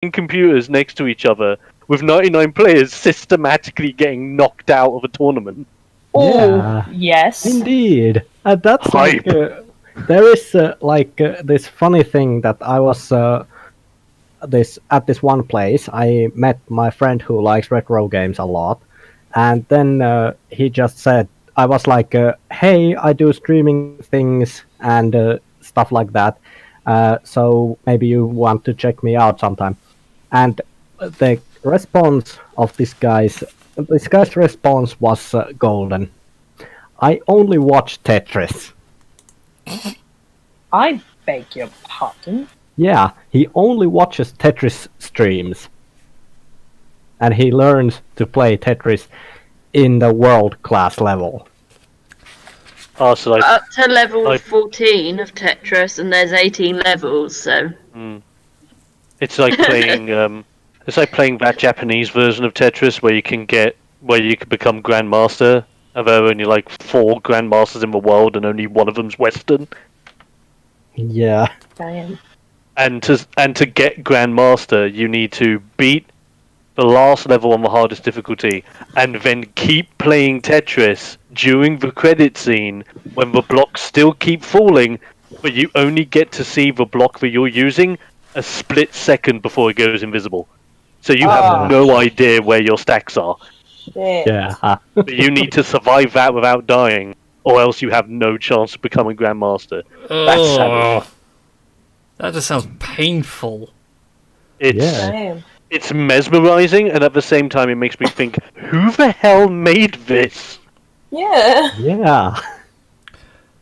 computers next to each other with 99 players systematically getting knocked out of a tournament. Oh, yes. Indeed. That's Hype. there is this funny thing that I was at this one place. I met my friend who likes retro games a lot, and then he just said, I was like, "Hey, I do streaming things and stuff like that. So maybe you want to check me out sometime." And the response of this guy's response was golden. I only watch Tetris. I beg your pardon? Yeah, he only watches Tetris streams. And he learns to play Tetris in the world-class level. Oh, so like, Up to level 14 of Tetris, and there's 18 levels, so... it's like playing that Japanese version of Tetris where you can become Grandmaster, and there are only like 4 Grandmasters in the world and only one of them's Western. Yeah. Damn. And to get Grandmaster, you need to beat the last level on the hardest difficulty, and then keep playing Tetris during the credit scene when the blocks still keep falling, but you only get to see the block that you're using a split second before it goes invisible. So you have no idea where your stacks are. Yeah. But you need to survive that without dying, or else you have no chance of becoming Grandmaster. That's savage. That just sounds painful. It's mesmerizing, and at the same time, it makes me think, who the hell made this? Yeah. Yeah.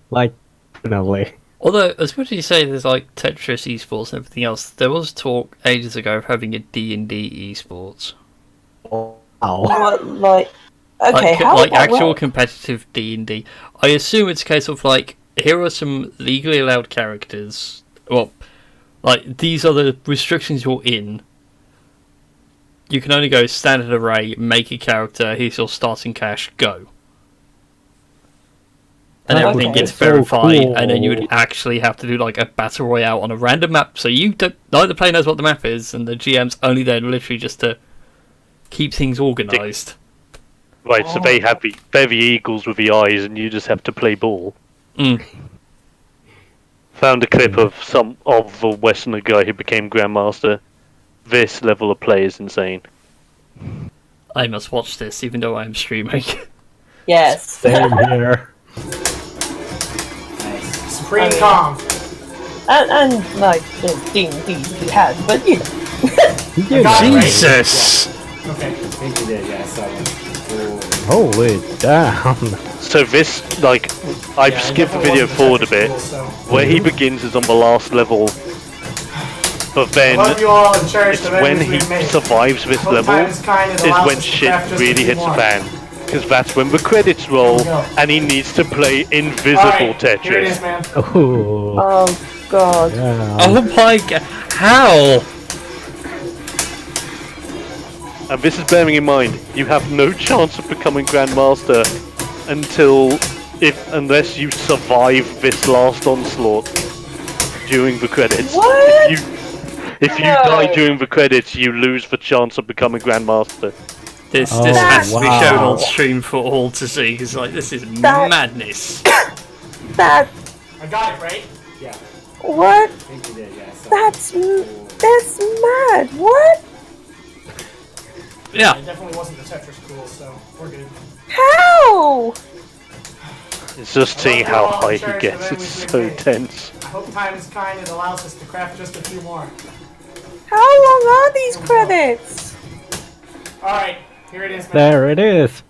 Like, definitely. Although, as much as you say there's like Tetris esports and everything else, there was talk ages ago of having a D&D esports. What, like... Okay, how like would that actual work? competitive D&D. I assume it's a case of like, here are some legally allowed characters. Well, like, these are the restrictions you're in. You can only go standard array, make a character, here's your starting cash, go. And everything gets verified, and then you would actually have to do like a battle royale on a random map, so you don't, neither player knows what the map is, and the GM's only there literally just to keep things organised. Right, so they're the eagles with the eyes, and you just have to play ball. Found a clip of the Westerner guy who became Grandmaster. This level of play is insane. I must watch this, even though I am streaming. Yes. Same here. Supreme calm. And like, the D&D he had, but you know. Jesus! Okay, I think you did, yeah, so... Holy damn. So this, like, I've skipped the video forward a bit. Where he begins is on the last level. But then, it's when he survives this level, is when shit really hits the fan. Because that's when the credits roll, and he needs to play invisible Tetris. Here it is, man. Oh, God. Yeah. Oh my god, how? And this is bearing in mind, you have no chance of becoming Grandmaster unless you survive this last onslaught during the credits. What? If you die during the credits, you lose the chance of becoming Grandmaster. This has to be shown on stream for all to see, because like, this is madness. That... I got it, right? Yeah. What? I think you did, yeah, so... That's mad. What? Yeah. It definitely wasn't the Tetris cool, so we're good. How? It's just seeing how high he gets, it's so tense. I hope time is kind and allows us to craft just a few more. How long are these credits? Alright, here it is, man. There it is.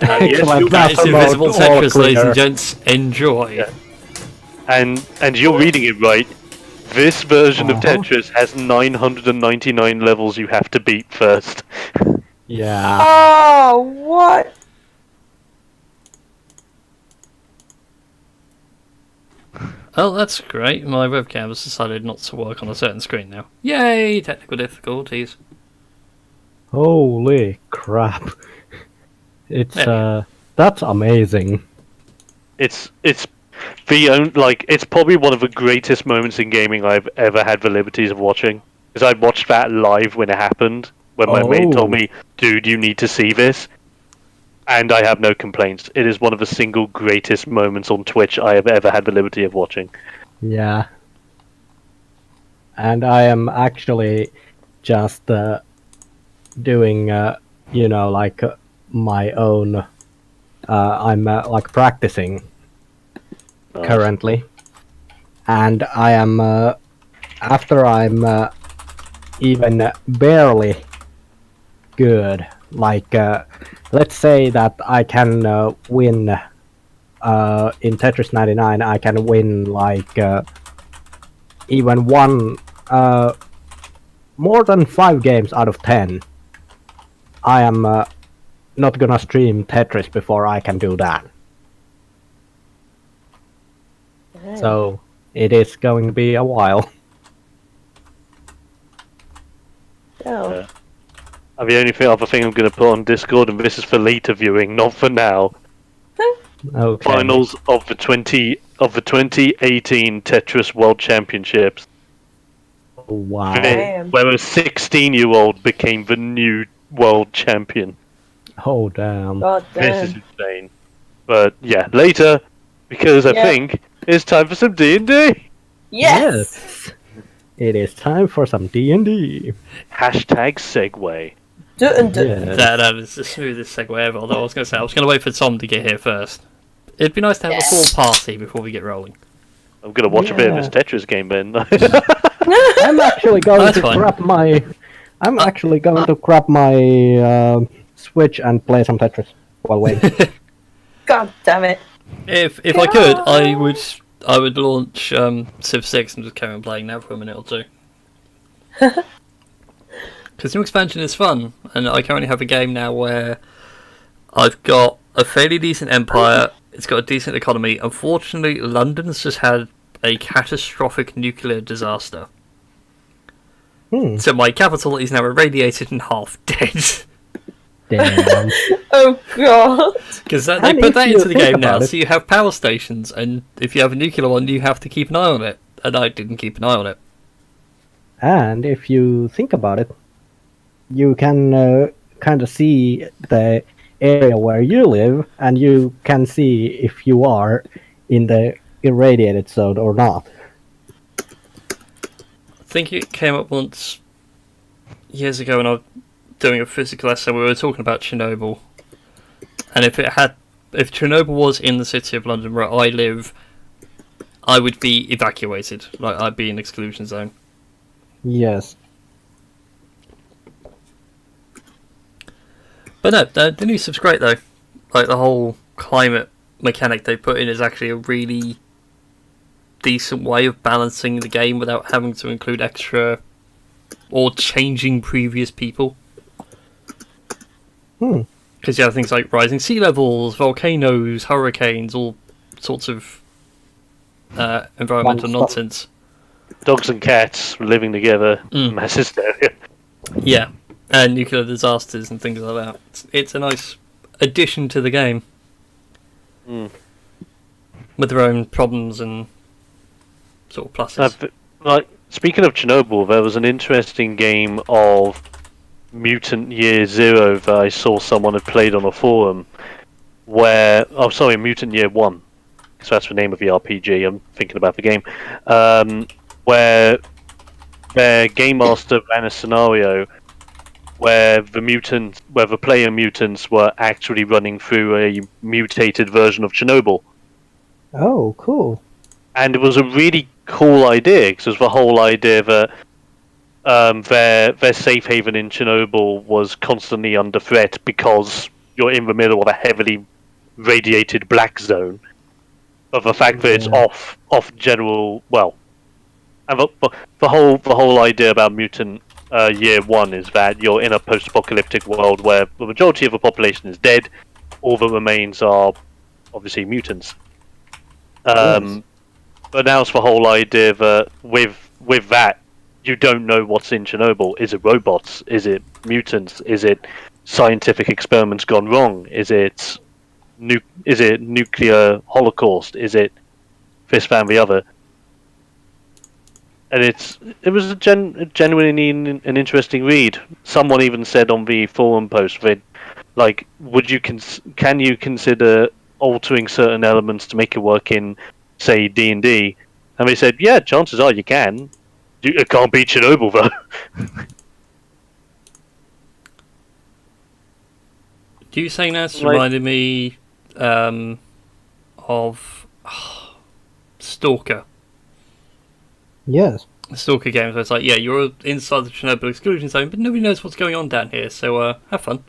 Excellent. That is That's invisible about all Tetris, ladies clear. and gents. Enjoy. Yeah. And you're reading it right. This version of Tetris has 999 levels you have to beat first. Yeah. Oh, what? Oh, that's great. My webcam has decided not to work on a certain screen now. Yay! Technical difficulties. Holy crap. It's that's amazing. It's It's probably one of the greatest moments in gaming I've ever had the liberties of watching. Because I watched that live when it happened. When my mate told Oh. me, "Dude, you need to see this," and I have no complaints. It is one of the single greatest moments on Twitch I have ever had the liberty of watching. Yeah. And I am actually just doing, my own. I'm like practicing currently, and I am after I'm even barely good. Like, let's say that I can win in Tetris 99. I can win like even one, more than 5 games out of 10. I am not gonna stream Tetris before I can do that. So it is going to be a while. Oh. And the only other thing I'm going to put on Discord, and this is for later viewing, not for now. Okay. Finals of the 2018 Tetris World Championships. Wow. Damn. Where a 16-year-old became the new world champion. Oh damn. God This is damn. insane. But yeah, later, because I Yeah. think it's time for some D&D. Yes. It is time for some D&D. Hashtag segue. Yes. That is the smoothest segue ever. Although I was going to say, I was going to wait for Tom to get here first. It'd be nice to have a full party before we get rolling. I'm going to watch a bit of Yeah. this Tetris game then. I'm actually going That's to fine. grab my. I'm actually going to grab my Switch and play some Tetris while waiting. God damn it. If I could, I would launch Civ 6 and just carry on playing that for a minute or two. Because new expansion is fun, and I currently have a game now where I've got a fairly decent empire, it's got a decent economy. Unfortunately, London's just had a catastrophic nuclear disaster. So my capital is now irradiated and half dead. Damn. Oh god. Because they And put if that you into the think game now, about it- so you have power stations, and if you have a nuclear one, you have to keep an eye on it. And I didn't keep an eye on it. And if you think about it, you can kind of see the area where you live, and you can see if you are in the irradiated zone or not. I think it came up once years ago when I was doing a physical lesson. We were talking about Chernobyl, and if Chernobyl was in the city of London where I live, I would be evacuated. Like I'd be in exclusion zone. Yes. But no, the new stuff's great though. Like the whole climate mechanic they put in is actually a really decent way of balancing the game without having to include extra or changing previous people. Because you have things like rising sea levels, volcanoes, hurricanes, all sorts of environmental Fun stuff. nonsense. Dogs and cats living together, mass hysteria. Yeah, and nuclear disasters and things like that. It's a nice addition to the game. With their own problems and sort of pluses. Speaking of Chernobyl, there was an interesting game of Mutant Year Zero that I saw someone had played on a forum. Mutant Year 1. So that's the name of the RPG. I'm thinking about the game. Where their game master ran a scenario where the player mutants were actually running through a mutated version of Chernobyl. Oh, cool. And it was a really cool idea, because it was the whole idea that their safe haven in Chernobyl was constantly under threat because you're in the middle of a heavily radiated black zone. But the fact that it's off general, and the whole idea about Mutant Year 1 is that you're in a post-apocalyptic world where the majority of the population is dead. All that remains are obviously mutants. But now it's the whole idea that with that, you don't know what's in Chernobyl. Is it robots? Is it mutants? Is it scientific experiments gone wrong? Is it nuclear holocaust? Is it this, that, and the other. And it was a genuinely an interesting read. Someone even said on the forum post that, like, can you consider altering certain elements to make it work in, say, D&D? And they said, yeah, chances are you can. It can't beat Chernobyl though. Do you saying that's Like- reminded me of Stalker. Yes. Stalker games where it's like, yeah, you're inside the Chernobyl exclusion zone, but nobody knows what's going on down here, so have fun.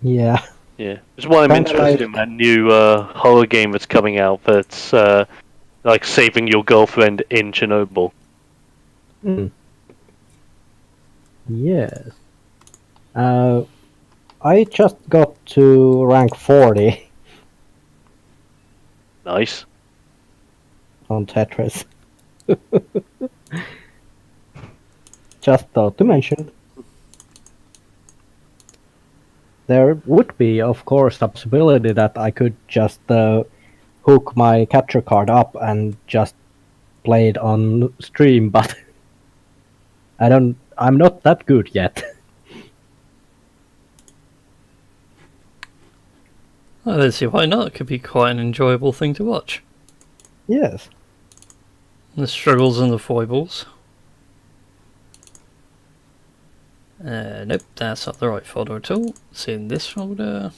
Yeah. Yeah, it's why I'm Kinda interested like- in that new horror game that's coming out. That's like saving your girlfriend in Chernobyl. Yes. I just got to rank 40 Nice. on Tetris. Just thought to mention. There would be, of course, the possibility that I could just hook my capture card up and just play it on stream, but I'm not that good yet. I don't see why not. It could be quite an enjoyable thing to watch. Yes. The struggles and the foibles. Nope, that's not the right folder at all. It's in this folder.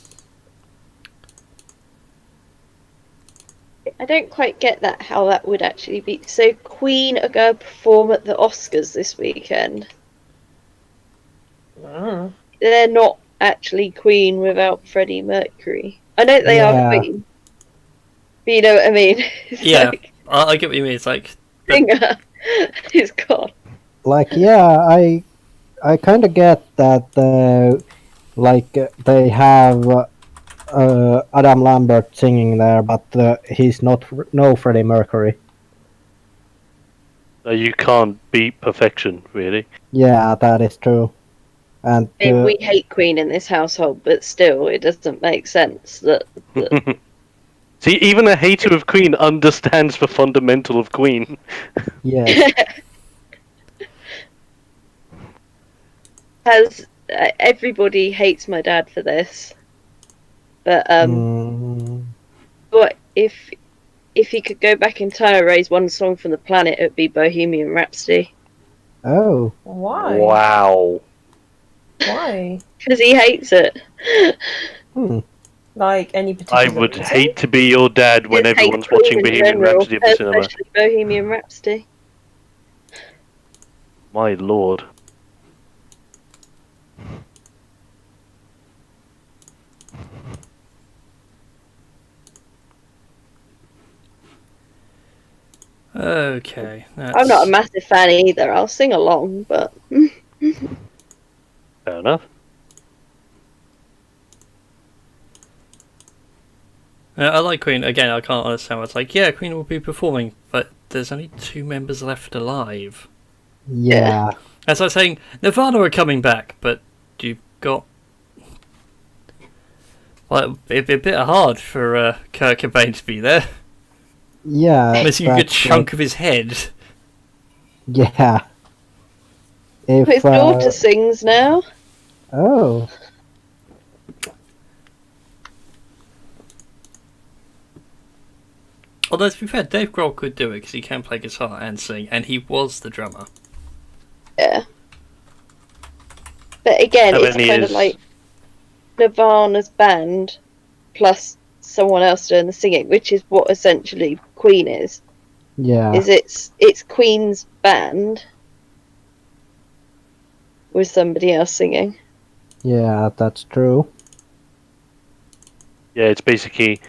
I don't quite get that, how that would actually be. So Queen are going to perform at the Oscars this weekend. Mm. They're not actually Queen without Freddie Mercury. I know they Yeah. are Queen. But you know what I mean? It's Yeah, like, I get what you mean. It's like, singer is gone. Like, yeah, I kind of get that, they have Adam Lambert singing there, but he's not no Freddie Mercury. You can't beat perfection, really. Yeah, that is true. And I mean, we hate Queen in this household, but still, it doesn't make sense that. See, even a hater of Queen understands the fundamental of Queen. yes, Has everybody hates my dad for this, but what if he could go back in time and raise one song from the planet, it'd be Bohemian Rhapsody. oh, Why? Wow. Why? Because he hates it. Like any particular I would reason? hate to be your dad when Just hate everyone's Queen watching in Bohemian general, Rhapsody at the cinema. especially Bohemian Rhapsody. My lord. okay. That's... I'm not a massive fan either. I'll sing along, but Fair enough. I like Queen. Again, I can't understand why it's like, yeah, Queen will be performing, but there's only 2 members left alive. yeah, As I was saying, Nirvana are coming back, but you've got... Well, it'd be a bit hard for Kurt Cobain to be there. yeah. Missing a good that's chunk of his head. yeah. If his daughter sings now. oh, Although, to be fair, Dave Grohl could do it because he can play guitar and sing, and he was the drummer. Yeah. But again, And it's then he kind of is- like Nirvana's band plus someone else doing the singing, which is what essentially Queen is. yeah, Is it's Queen's band with somebody else singing. yeah. That's true. Yeah, it's basically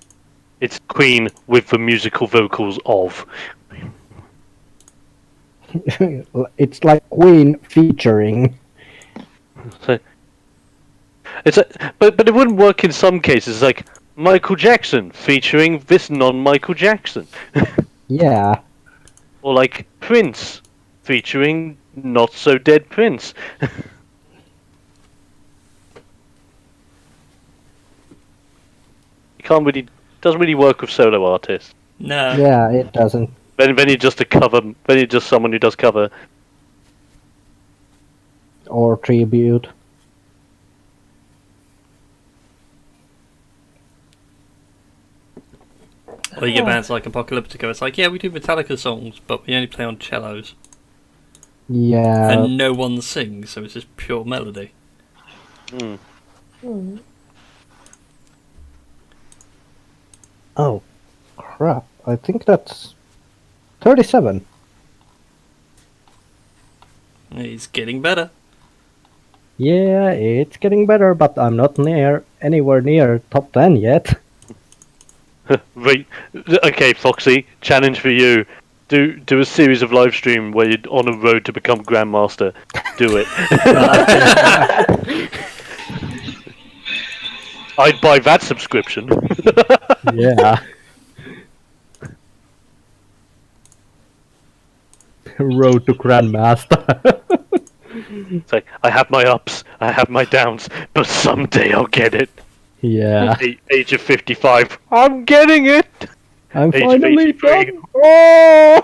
it's Queen with the musical vocals of. It's like Queen featuring. It's but it wouldn't work in some cases. It's like Michael Jackson featuring this non-Michael Jackson, Yeah, or like Prince featuring not so dead Prince. It can't really doesn't really work with solo artists. No. Yeah, it doesn't. Then you're just a cover. Then you're just someone who does cover. Or tribute. Or you get bands like Apocalyptica. It's like, yeah, we do Metallica songs, but we only play on cellos, Yeah. and no one sings, so it's just pure melody. Oh, crap. I think that's 37. He's getting better. Yeah, it's getting better, but I'm not anywhere near top 10 yet. Wait. Okay, Foxy. Challenge for you. Do a series of live stream where you're on a road to become Grandmaster. Do it. I'd buy that subscription. Yeah. Road to Grandmaster. It's like, I have my ups, I have my downs, but someday I'll get it. Yeah. Age of 55, I'm getting it! I'm Age of finally 83, done. oh!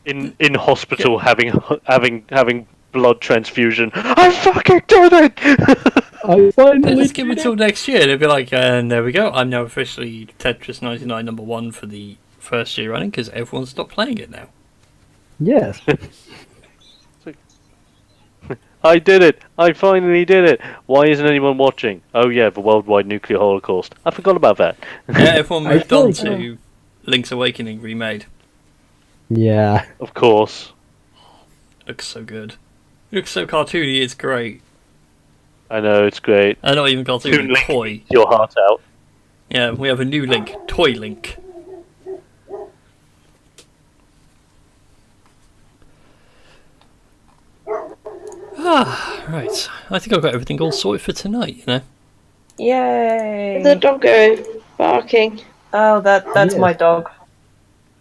In hospital having blood transfusion. I fucking did it! I finally Let's give it did it. till next year. They'll be like, and there we go. I'm now officially Tetris 99 number 1 for the first year running because everyone stopped playing it now. Yes. I did it! I finally did it! Why isn't anyone watching? Oh yeah, the worldwide nuclear holocaust. I forgot about that. Yeah, everyone I moved on think- to Link's Awakening remade. Yeah. Of course. Looks so good. Looks so cartoony. It's great. I know, it's great. Not even Soon cartoony. Link Toy. eats your heart out. Yeah, we have a new Link. Toy Link. Right. I think I've got everything all sorted for tonight, you know. Yay! The doggo barking. Oh, that's Yes. my dog.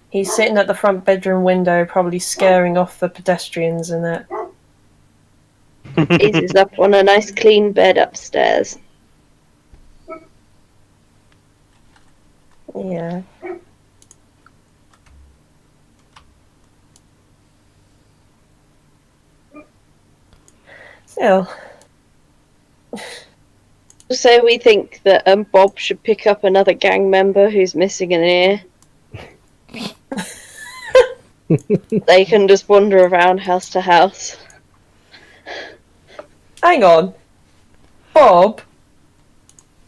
He's sitting at the front bedroom window, probably scaring off the pedestrians in it. Eases up on a nice clean bed upstairs. Yeah. Still, So we think that Bob should pick up another gang member who's missing an ear. They can just wander around house to house. hang on, Bob.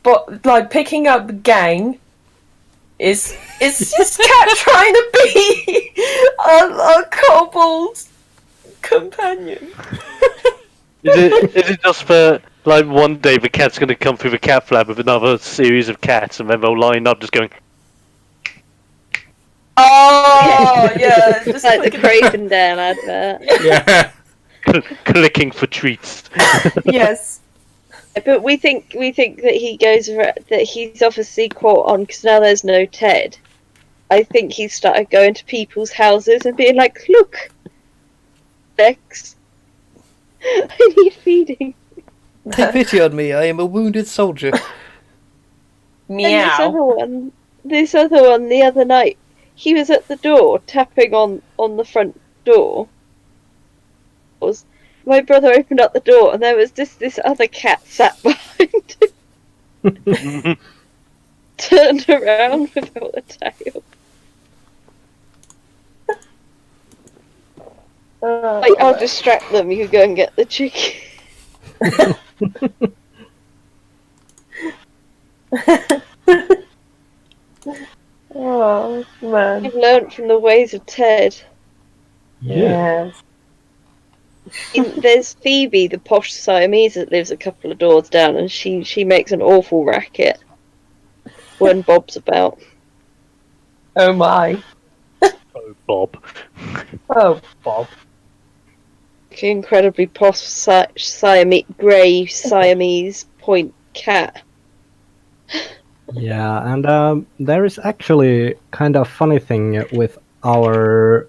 But like picking up the gang is just Cat trying to be a kobold companion. Is it just for, like, one day the cat's going to come through the cat flap with another series of cats and then they'll line up just going, Oh yeah, It's like the Cravendale advert. Yeah. clicking for treats? Yes. But we think that he goes that he's obviously caught on because now there's no Ted. I think he started going to people's houses and being like, "Look, Bex, I need feeding." Take pity on me. I am a wounded soldier. And this other Meow. one, the other night, he was at the door tapping on the front door. My brother opened up the door and there was this other cat sat behind him, turned around without a tail. Like, I'll distract them. You go and get the chicken. Oh man. I've learnt from the ways of Ted. Yes. There's Phoebe, the posh Siamese that lives a couple of doors down, and she makes an awful racket when Bob's about. Oh my. Oh, Bob. Oh Bob. Incredibly posh grey Siamese point cat. Yeah, and there is actually kind of funny thing with our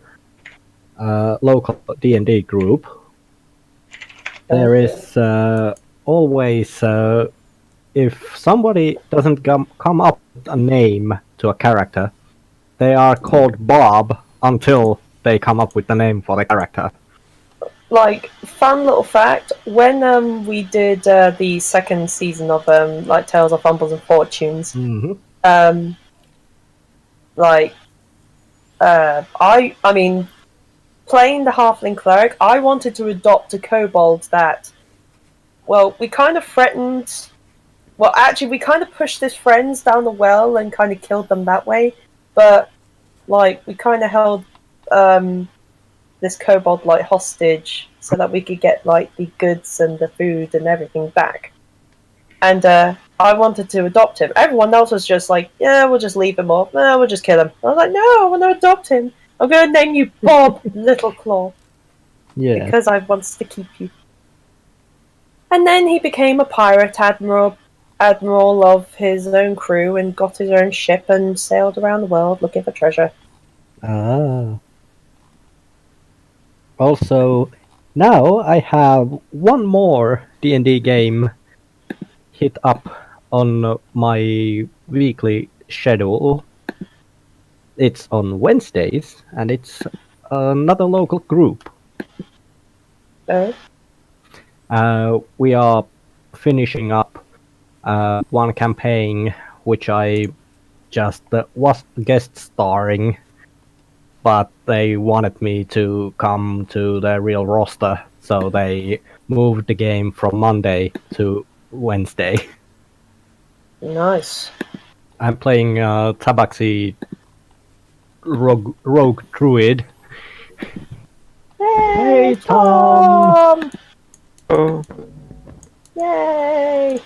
local D&D group. There is always if somebody doesn't come up with a name to a character, they are called Bob until they come up with the name for the character. Like, fun little fact, when we did the second season of like Tales of Fumbles and Fortunes, Mm-hmm. like I mean, playing the halfling cleric, I wanted to adopt a kobold that, well, we kind of threatened. Well, actually, we kind of pushed his friends down the well and kind of killed them that way. But like, we kind of held this kobold like hostage so that we could get like the goods and the food and everything back. And I wanted to adopt him. Everyone else was just like, yeah, we'll just leave him off. No, we'll just kill him. I was like, no, I want to adopt him. I'm going to name you Bob Little Claw Yeah. because I want to keep you. And then he became a pirate admiral of his own crew and got his own ship and sailed around the world looking for treasure. Ah. Also, now I have one more D&D game hit up on my weekly schedule. It's on Wednesdays, and it's another local group. We are finishing up one campaign which I just was guest starring, but they wanted me to come to the real roster, so they moved the game from Monday to Wednesday. Nice. I'm playing Tabaxi Rogue Druid. Hey, Tom! Oh, Yay!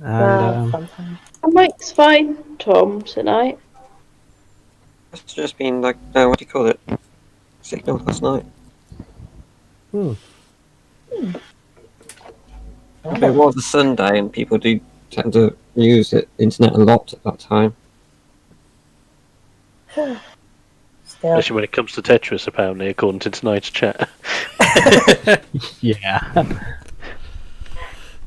And Fun time. Mike's fine, Tom, tonight. it's just been like, what do you call it? Signal last night. It was a Sunday, and people do tend to use the internet a lot at that time. Still. Especially when it comes to Tetris, apparently, according to tonight's chat. yeah.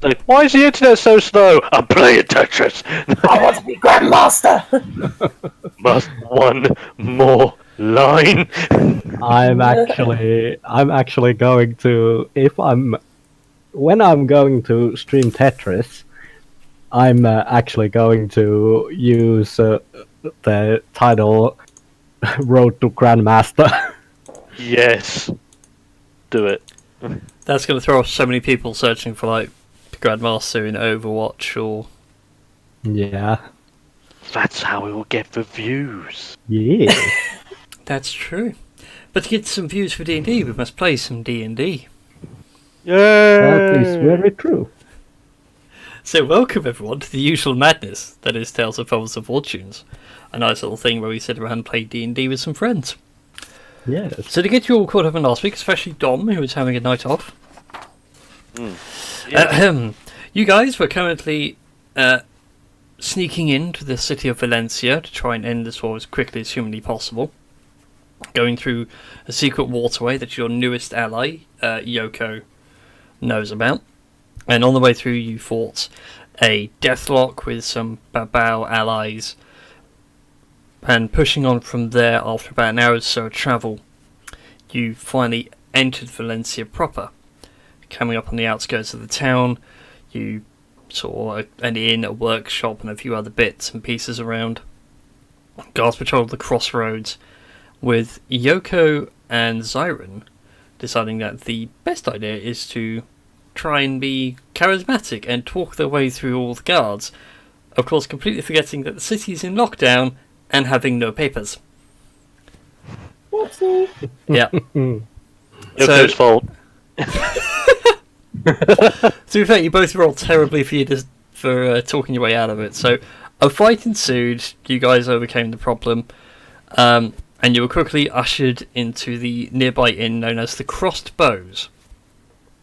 Like, why is the internet so slow? I'm playing Tetris. I want to be Grandmaster! Must one more line. I'm actually going to, when I'm going to stream Tetris, I'm actually going to use the title Road to Grandmaster. Yes. Do it. That's going to throw off so many people searching for like Grandmaster in Overwatch or. Yeah. That's how we will get the views. Yeah. That's true. But to get some views for D&D, we must play some D&D. That is very true. So welcome everyone to the usual madness that is Tales of Fumbles and Fortunes. A nice little thing where we sit around and play D&D with some friends. Yes. So to get you all caught up on last week, especially Dom, who was having a night off. You guys were currently sneaking into the city of Valencia to try and end this war as quickly as humanly possible. Going through a secret waterway that your newest ally, Yoko, knows about. And on the way through, you fought a deathlock with some Babao allies. And pushing on from there, after about an hour or so of travel, you finally entered Valencia proper. Coming up on the outskirts of the town, you saw an inn, a workshop, and a few other bits and pieces around. Guards patrolled the crossroads, with Yoko and Zyron deciding that the best idea is to try and be charismatic and talk their way through all the guards. Of course, completely forgetting that the city is in lockdown and having no papers. Whoopsie. Yeah. Yoko's fault. To be fair, you both rolled terribly for talking your way out of it. So a fight ensued. You guys overcame the problem, and you were quickly ushered into the nearby inn known as the Crossed Bows,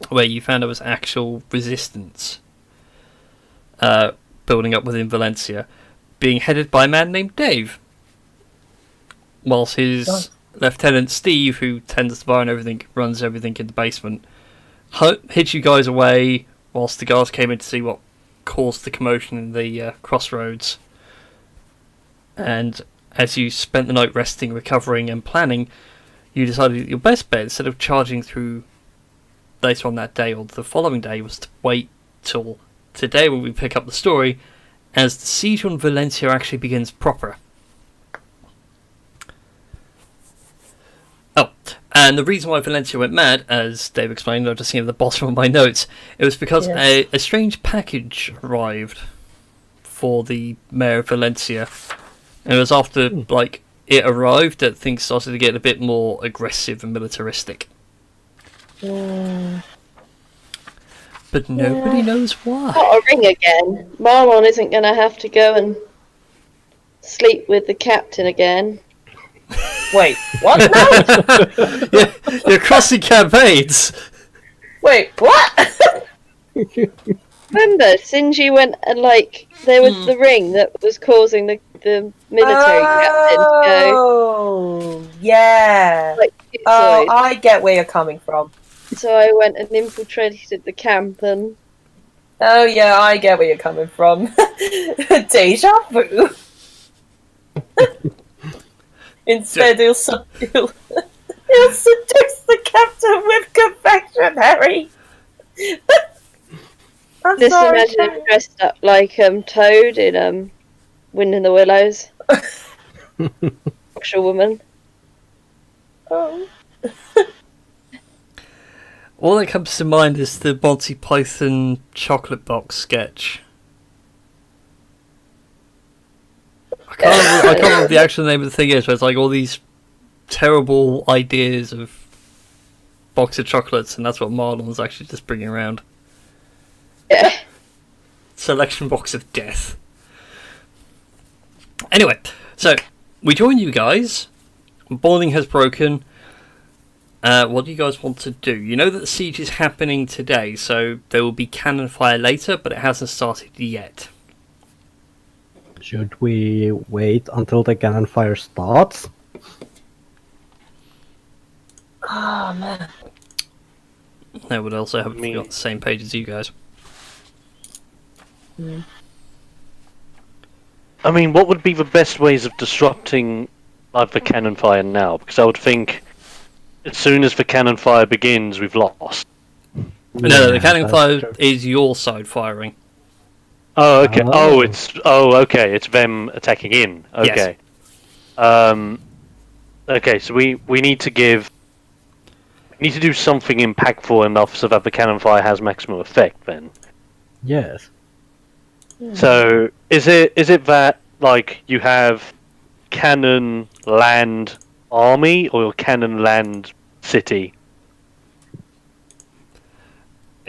where you found there was actual resistance building up within Valencia, being headed by a man named Dave, whilst his Lieutenant Steve, who tends the bar and everything, runs everything in the basement, hid you guys away whilst the guards came in to see what caused the commotion in the crossroads. And as you spent the night resting, recovering, and planning, you decided that your best bet, instead of charging through later on that day or the following day, was to wait till today when we pick up the story, as the siege on Valencia actually begins proper. Oh, and the reason why Valencia went mad, as Dave explained, I've just seen at the bottom of my notes, it was because Yes. a strange package arrived for the mayor of Valencia. And it was after, like, it arrived that things started to get a bit more aggressive and militaristic. But nobody knows why. Got a ring again. Marlon isn't going to have to go and sleep with the captain again. Wait, what? No! You're crossing campaigns! Wait, what? Remember, Sinji went and, like, there was the ring that was causing the military captain to go. Oh, yeah. Like, Oh, schizoid. I get where you're coming from. So I went and infiltrated the camp and... Oh, yeah, I get where you're coming from. Deja vu. Instead, he'll seduce the captain with confectionery. I'm Just sorry, imagine him Karen. dressed up like Toad in Wind in the Willows. Actual woman. Oh. All that comes to mind is the Monty Python chocolate box sketch. I can't remember what the actual name of the thing is, but it's like all these terrible ideas of box of chocolates, and that's what Marlon's actually just bringing around. Yeah. Selection box of death. Anyway, so we join you guys. Morning has broken. What do you guys want to do? You know that the siege is happening today, so there will be cannon fire later, but it hasn't started yet. Should we wait until the cannon fire starts? Oh, man. I would also have Me. got the same page as you guys. I mean, what would be the best ways of disrupting like the cannon fire now? Because I would think as soon as the cannon fire begins, we've lost. No, the cannon that's fire true. is your side firing. Oh, okay. Oh. Okay. It's them attacking in. Okay. Okay. So we need to do something impactful enough so that the cannon fire has maximum effect. Then. Yes. So is it that like you have cannon land army or cannon land city?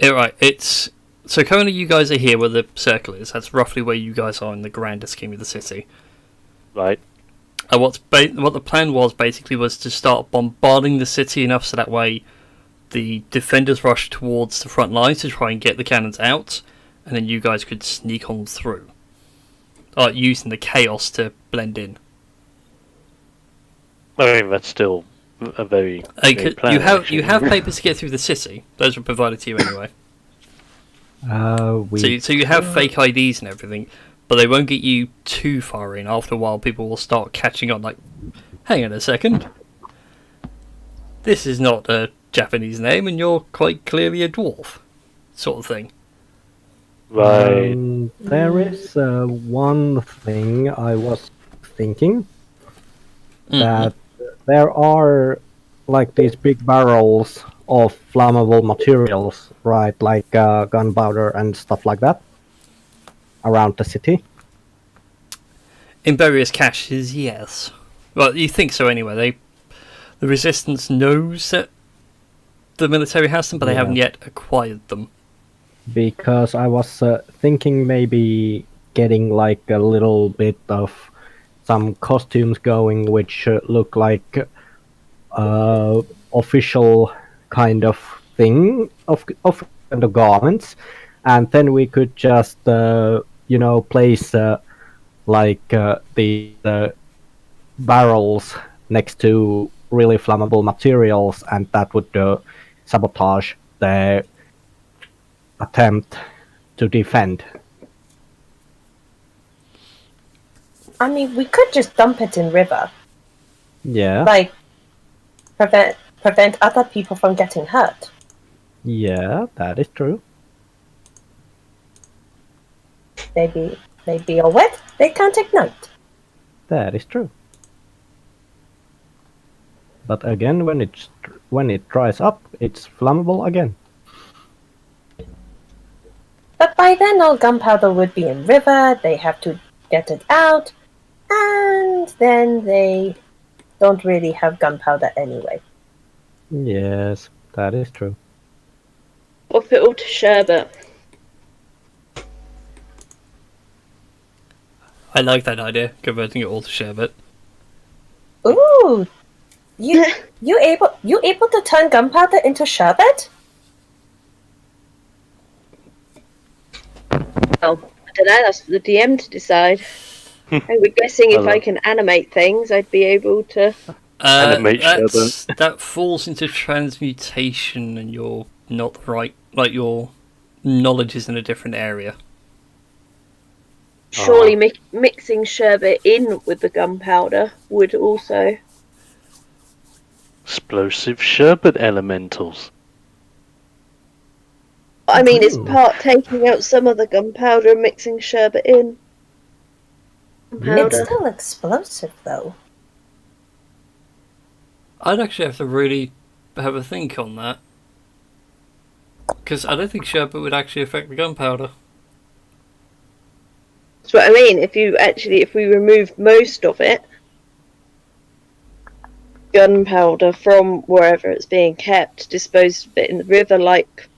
Right, it's... So currently you guys are here where the circle is. That's roughly where you guys are in the grand scheme of the city. Right. And what the plan was basically was to start bombarding the city enough so that way the defenders rush towards the front lines to try and get the cannons out, and then you guys could sneak on through, using the chaos to blend in. I mean that's still a very great plan, You actually. have papers to get through the city. Those were provided to you anyway. So you have fake IDs and everything, but they won't get you too far in. After a while, people will start catching on. Like, hang on a second, this is not a Japanese name, and you're quite clearly a dwarf, sort of thing. Right. There is one thing I was thinking, that there are like these big barrels of flammable materials, right, like gunpowder and stuff like that, around the city. In various caches, yes. Well, you think so anyway. The resistance knows that the military has them, but they Yeah. haven't yet acquired them. Because I was thinking maybe getting like a little bit of some costumes going, which look like official kind of thing of kind of garments, and then we could just place the barrels next to really flammable materials, and that would sabotage the attempt to defend. I mean, we could just dump it in river. Yeah, Like, prevent other people from getting hurt. yeah, that is true. They be all wet, they can't ignite. That is true. But again, when it dries up, it's flammable again. But by then all gunpowder would be in river, they have to get it out, and then they don't really have gunpowder anyway. Yes, that is true. Or put it all to sherbet. I like that idea, converting it all to sherbet. Ooh, you able to turn gunpowder into sherbet? Well, I don't know, that's for the DM to decide. I'm guessing if I can animate things, I'd be able to. Animate sherbet. That falls into transmutation, and you're not right. Like, your knowledge is in a different area. Surely mixing sherbet in with the gunpowder would also. Explosive sherbet elementals. I mean, it's Ooh. part taking out some of the gunpowder and mixing sherbet in. It's Gunpowder. still explosive though. I'd actually have to really have a think on that. Because I don't think sherbet would actually affect the gunpowder. That's what I mean. If we remove most of it, gunpowder from wherever it's being kept, dispose of it in the river, like.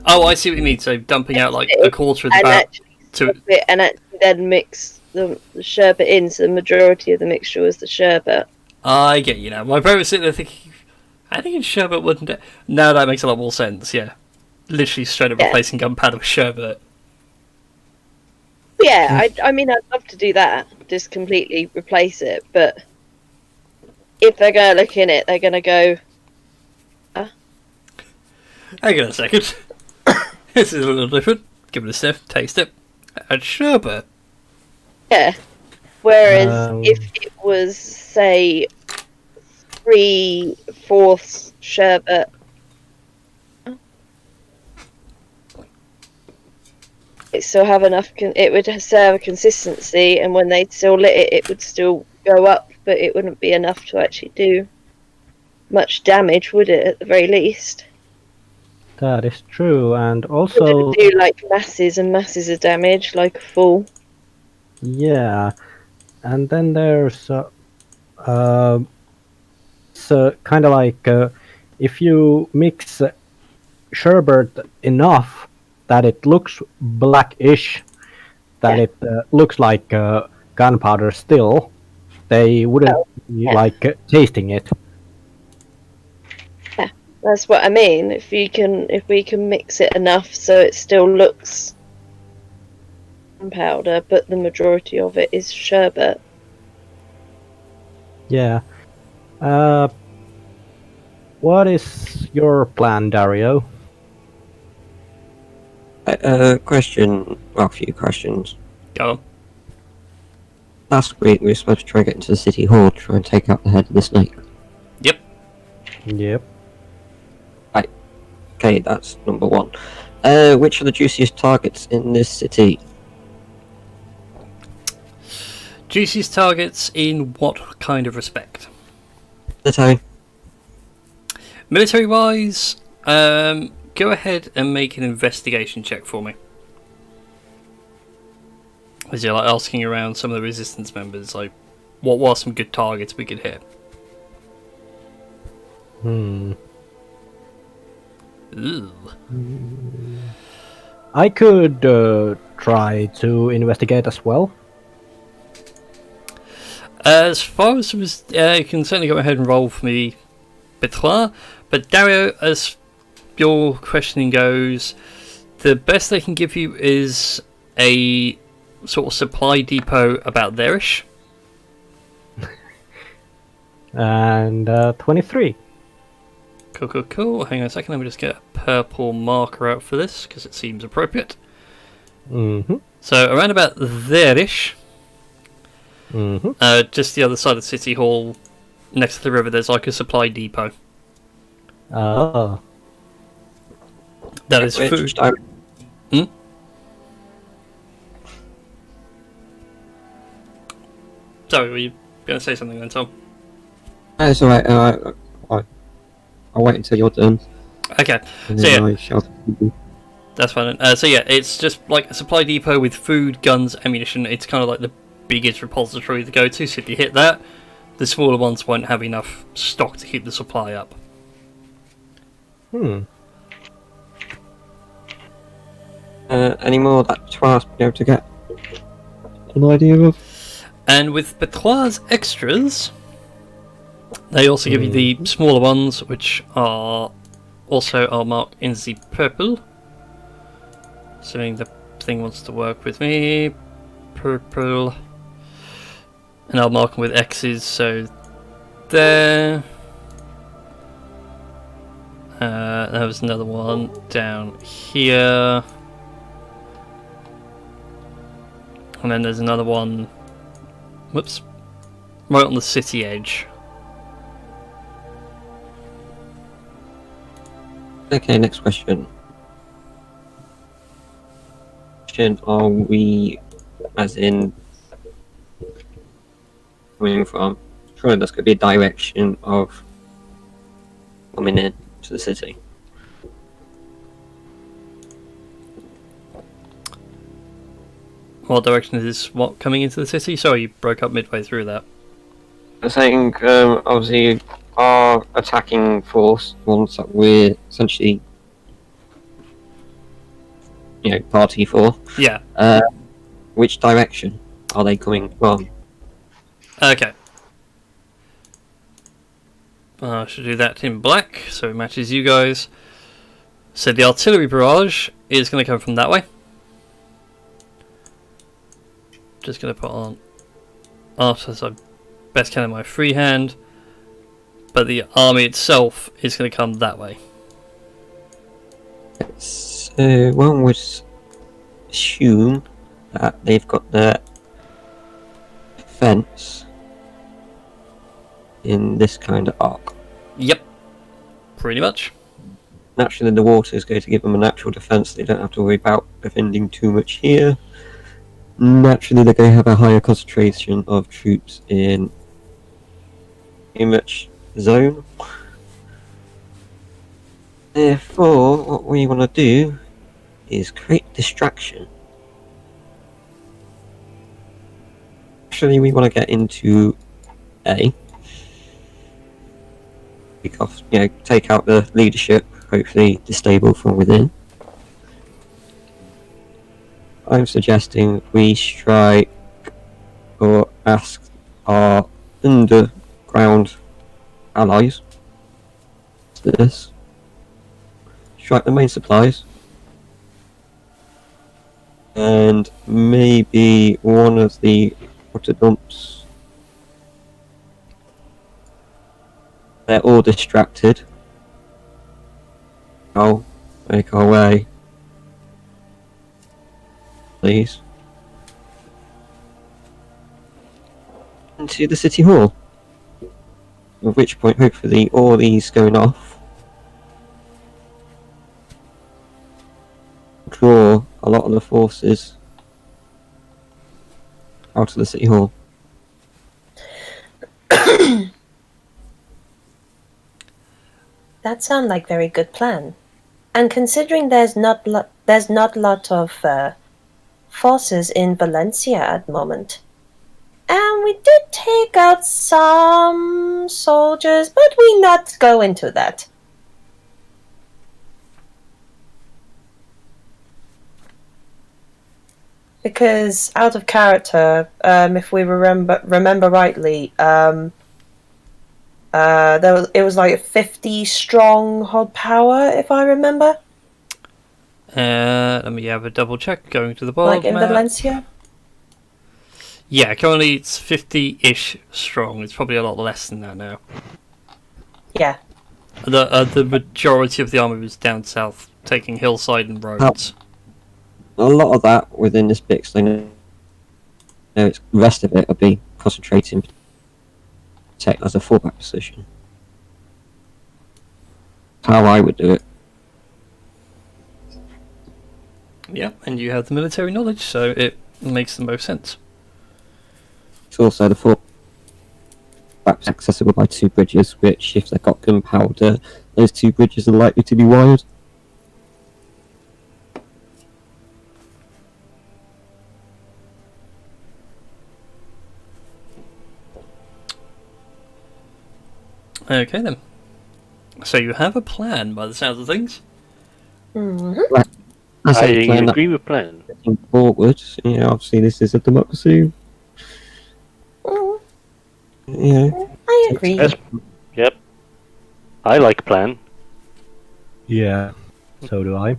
Oh, I see what you mean. So dumping out like a quarter of the and barrel actually, and actually then mix the sherbet in, so the majority of the mixture was the sherbet. I get you now. My brain was sitting there thinking, I think sherbet wouldn't. Now that makes a lot more sense. Yeah, literally straight up replacing gunpowder with sherbet. Yeah, I mean, I'd love to do that, just completely replace it. But if they're going to look in it, they're going to go. Hang on a second. This is a little different. Give it a sniff, taste it. And sherbet. Yeah. Whereas if it was, say, 3/4 sherbet, it still have enough. It would still have a consistency, and when they still lit it, it would still go up, but it wouldn't be enough to actually do much damage, would it? At the very least. That is true, and It also wouldn't do like masses and masses of damage, like a fool. yeah, and then there's so kind of like if you mix sherbet enough that it looks blackish, that it looks like gunpowder still, they wouldn't be like tasting it. That's what I mean. If we can mix it enough so it still looks gunpowder, but the majority of it is sherbet. Yeah. What is your plan, Dario? Question. Well, a few questions. Go on. Last week we were supposed to try and get into the city hall to try and take out the head of the snake. Yep. Yep. Okay, that's number one. Which are the juiciest targets in this city? Juiciest targets in what kind of respect? The town. Military wise, go ahead and make an investigation check for me. As you're like asking around some of the resistance members, like, what were some good targets we could hit? Ooh. I could try to investigate as well. As far as you can certainly go ahead and roll for me, Betroit. But Dario, as your questioning goes, the best they can give you is a sort of supply depot about there-ish. And 23. Cool. Hang on a second, let me just get a purple marker out for this, because it seems appropriate. Mm-hmm. So, around about there-ish, Mm-hmm. just the other side of City Hall, next to the river, there's like a supply depot. Oh. That is Which food. di- Sorry, were you going to say something then, Tom? It's alright. I'll wait until you're done. Okay, And so then yeah, I shall. that's fine. So yeah, it's just like a supply depot with food, guns, ammunition. It's kind of like the biggest repository to go to, so if you hit that, the smaller ones won't have enough stock to keep the supply up. Any more that Twice be able to get an idea of? And with Petrois extras, they also give you the smaller ones, which are also marked in the purple. Assuming the thing wants to work with me. Purple. And I'll mark them with X's, so there. There was another one down here. And then there's another one, whoops, right on the city edge. Okay, next question. Are we, as in, coming from? Surely that's going to be a direction of coming in to the city. What direction is this? What, coming into the city? Sorry, you broke up midway through that. I'm saying, obviously, our attacking force, ones that we're essentially, party for, Yeah. which direction are they coming from? Okay. I should do that in black, so it matches you guys. So the artillery barrage is going to come from that way. Just going to put on art as I best can in my freehand. But the army itself is going to come that way. So one would assume that they've got their defense in this kind of arc. Yep. Pretty much. Naturally, the water is going to give them a natural defense. They don't have to worry about defending too much here. Naturally, they're going to have a higher concentration of troops in pretty much zone. Therefore, what we want to do is create distraction. Actually, we want to get into A. Because, take out the leadership, hopefully disable from within. I'm suggesting we strike or ask our underground allies to this. Strike the main supplies. And maybe one of the water dumps. They're all distracted. I'll make our way. Please. Into the city hall. At which point, hopefully, all these going off draw a lot of the forces out of the city hall. That sounds like very good plan. And considering there's not a lot of forces in Valencia at the moment. And we did take out some soldiers, but we not go into that. Because out of character, if we remember rightly, it was like 50 stronghold power, if I remember. Let me have a double check. Going to the board Like in map. Valencia. Yeah, currently it's 50-ish strong. It's probably a lot less than that now. Yeah. The majority of the army was down south, taking hillside and roads. A lot of that within this bit, so the rest of it will be concentrating protect as a fallback position. How I would do it. Yeah, and you have the military knowledge, so it makes the most sense. It's also the fallback is accessible by 2 bridges, which, if they've got gunpowder, those 2 bridges are likely to be wired. Okay then. So you have a plan, by the sounds of things. As I a plan agree with plan. looking forward, obviously this is a democracy. I agree. Yes. Yep. I like plan. Yeah, so do I.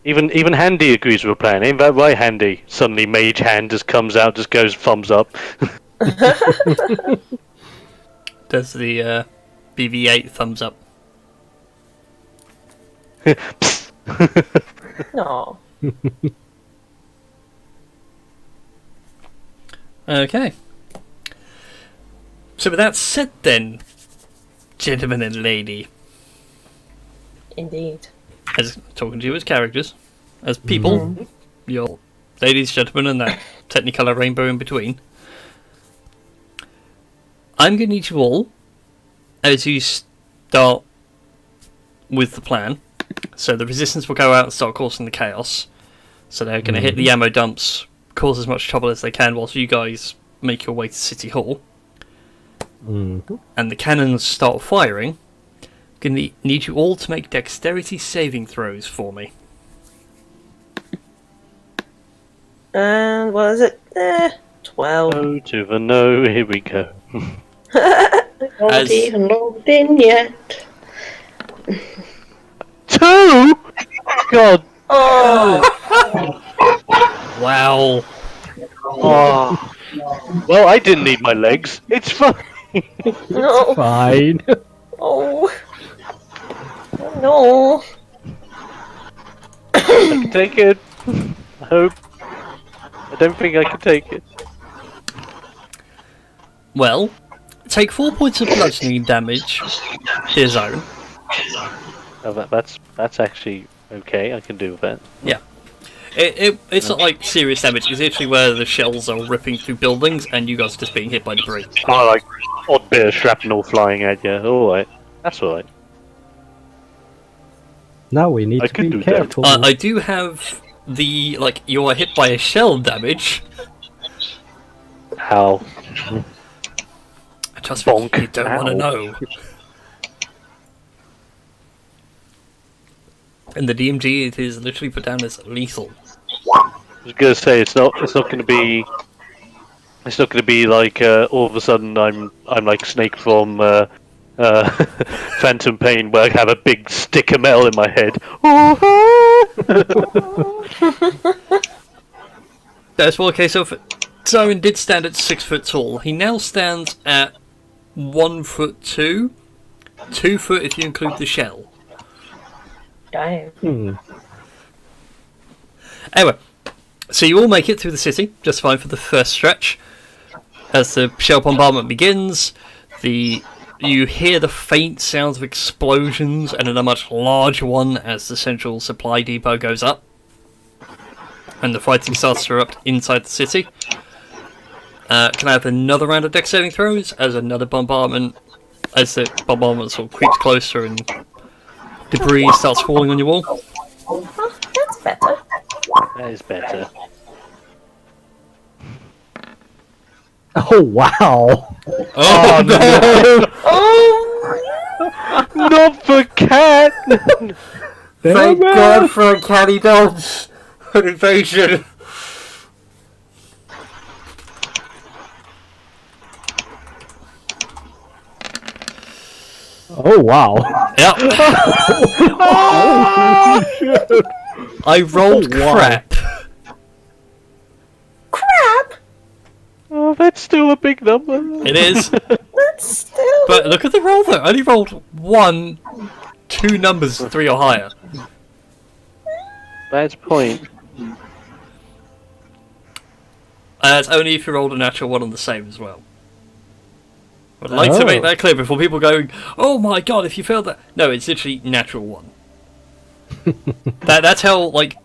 Even Handy agrees with plan. Ain't that right, Handy? Suddenly Mage Hand just comes out, just goes thumbs up. Does the BB-8 thumbs up. No. Okay. So with that said then, gentlemen and lady, Indeed. as talking to you as characters, as people, your ladies, gentlemen, and that Technicolor rainbow in between, I'm going to need you all, as you start with the plan, so the resistance will go out and start causing the chaos, so they're going to hit the ammo dumps, cause as much trouble as they can whilst you guys make your way to City Hall, and the cannons start firing. I'm going to need you all to make dexterity saving throws for me. And what is it? 12. No to the no, here we go. Not even logged in yet. 2? God. Oh! Wow. Oh. Well, I didn't need my legs. It's fine. No! Fine. Oh! No! I can take it. I hope. I don't think I can take it. Well, take 4 points of bludgeoning damage, dear zone. Oh, that's actually okay. I can do that. Yeah. It's not like serious damage, it's literally where the shells are ripping through buildings and you guys are just being hit by debris. Oh, like odd bit of shrapnel flying at you. Alright. That's alright. Now we need I to could be do that. careful. I do have the, like, you are hit by a shell damage. How? Trust me, Bonk. you don't want to Ow. know. In the DMG, it is literally put down as lethal. I was gonna say it's not gonna be like all of a sudden I'm like Snake from Phantom Pain, where I have a big stick of metal in my head. That's well, okay, so Siren did stand at 6 foot tall. He now stands at 1'2", 2 foot if you include the shell. Damn. Anyway, so you all make it through the city, just fine for the first stretch. As the shell bombardment begins, you hear the faint sounds of explosions, and then a much larger one as the central supply depot goes up. And the fighting starts to erupt inside the city. Can I have another round of deck saving throws as another bombardment, as the bombardment sort of creeps closer and debris starts falling on your wall? Oh, that's better. That is better. Oh wow! Oh no! Oh! Not the cat. Thank God for a canny dodge! An invasion! Oh wow! Yep. I rolled wow. crap. Crap! Oh, that's still a big number. It is. That's Still. But look at the roll though. I only rolled 1, 2 numbers 3 or higher. That's point. It's only if you rolled a natural 1 on the same as well. I'd like to make that clear before people going, oh my god, if you failed that. No, it's literally natural 1. That's how, like,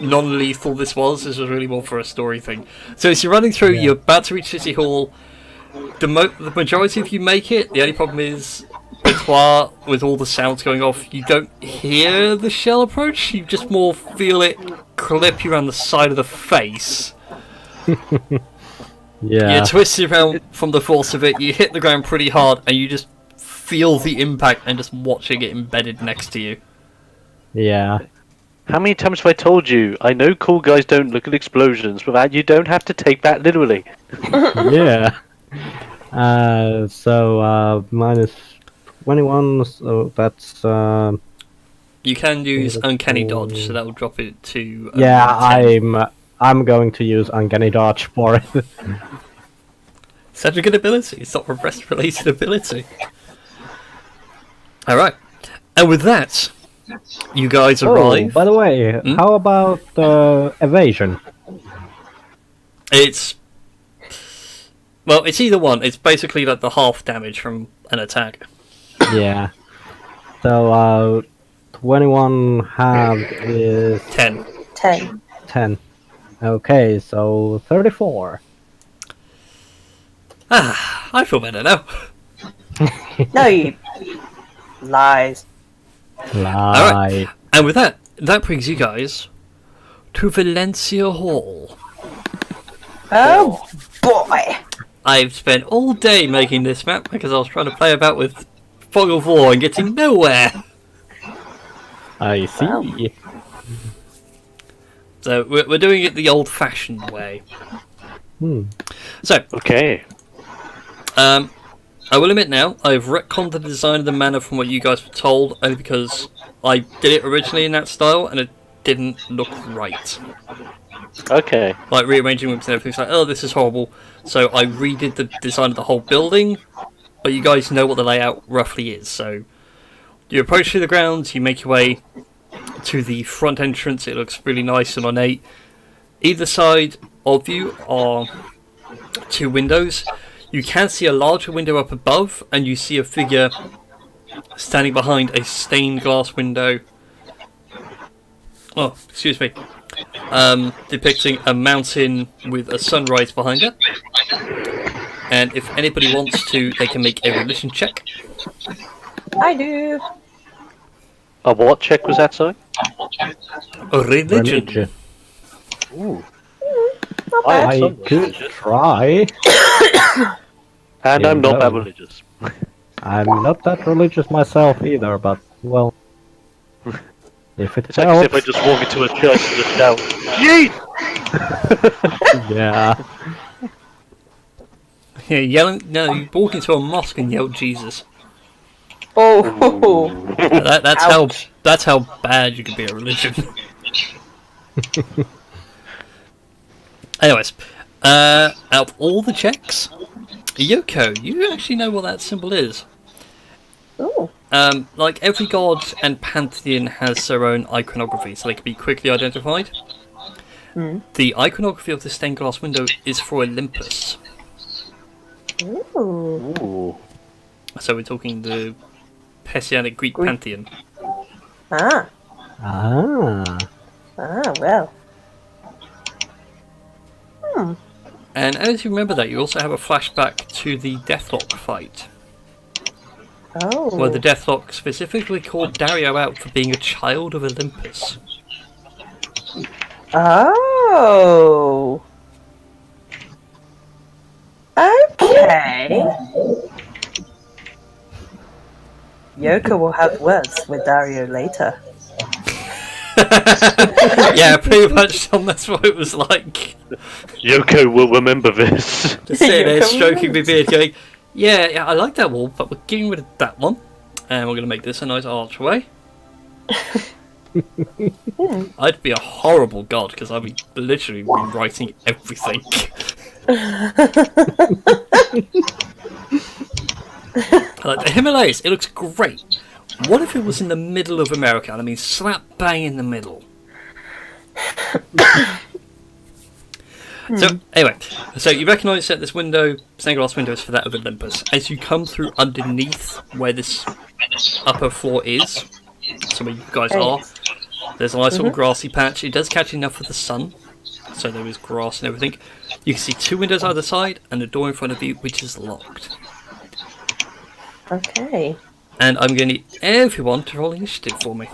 non-lethal this was. This was really more for a story thing. So as you're running through, you're about to reach City Hall. The majority of you make it. The only problem is, Betoir, with all the sounds going off, you don't hear the shell approach. You just more feel it clip you around the side of the face. Yeah. You're twisted around from the force of it, you hit the ground pretty hard, and you just feel the impact and just watch it get embedded next to you. Yeah. How many times have I told you? I know cool guys don't look at explosions, but you don't have to take that literally. Yeah. So minus 21, so that's You can use Uncanny Dodge, so that will drop it to... yeah, 10. I'm going to use Uncanny Dodge for it. Such a good ability. It's not a rest-related ability. Alright. And with that, you guys arrive. By the way, how about evasion? It's... Well, it's either one. It's basically like the half damage from an attack. Yeah. So 21 half is 10. 10. 10. Okay, so 34. Ah, I feel better now. No, you lies. Lie. And with that, that brings you guys to Valencia Hall. Oh boy. I've spent all day making this map because I was trying to play about with Fog of War and getting nowhere. I see. So we're doing it the old-fashioned way. So, Okay. I will admit now, I've retconned the design of the manor from what you guys were told, only because I did it originally in that style and it didn't look right. Okay. Like rearranging rooms and everything's like, oh, this is horrible. So I redid the design of the whole building, but you guys know what the layout roughly is. So you approach through the grounds, you make your way to the front entrance. It looks really nice and ornate. Either side of you are 2 windows. You can see a larger window up above, and you see a figure standing behind a stained glass window. Oh, excuse me. Depicting a mountain with a sunrise behind it. And if anybody wants to, they can make a religion check. I do. A what check was that, sorry? A religion. Ooh. Not I bad. am I somewhat could religious. try. And Yeah, I'm not that no. religious. I'm not that religious myself either, but, well, if it It's like as if I helps. just walk into a church and just shout, Yeet! Yeah. Yeah, yelling. No, you walk into a mosque and yell Jesus. Oh. That's how bad you can be a religion. Anyways, out of all the checks, Yoko, you actually know what that symbol is. Ooh. Like every god and pantheon has their own iconography, so they can be quickly identified. The iconography of the stained glass window is for Olympus. Ooh. Ooh. So we're talking the Messianic Greek pantheon. Ah. Ah. Ah, well. And as you remember that, you also have a flashback to the Deathlock fight, Oh. where the Deathlock specifically called Dario out for being a child of Olympus. Oh. Okay. Yoko will have words with Dario later. Yeah, pretty much, Tom, that's what it was like. Yoko will remember this. Just sitting there Yoko stroking my beard going, yeah, I like that wall, but we're getting rid of that one. And we're going to make this a nice archway. I'd be a horrible god, because I'd be literally rewriting everything. Like the Himalayas, it looks great. What if it was in the middle of America? And I mean, slap bang in the middle. So anyway, so you recognise that this window, stained glass window, is for that of Olympus. As you come through underneath where this upper floor is, so where you guys are, there's a nice little grassy patch. It does catch enough of the sun, so there is grass and everything. You can see 2 windows either side and a door in front of you, which is locked. Okay. And I'm going to need everyone to roll initiative for me.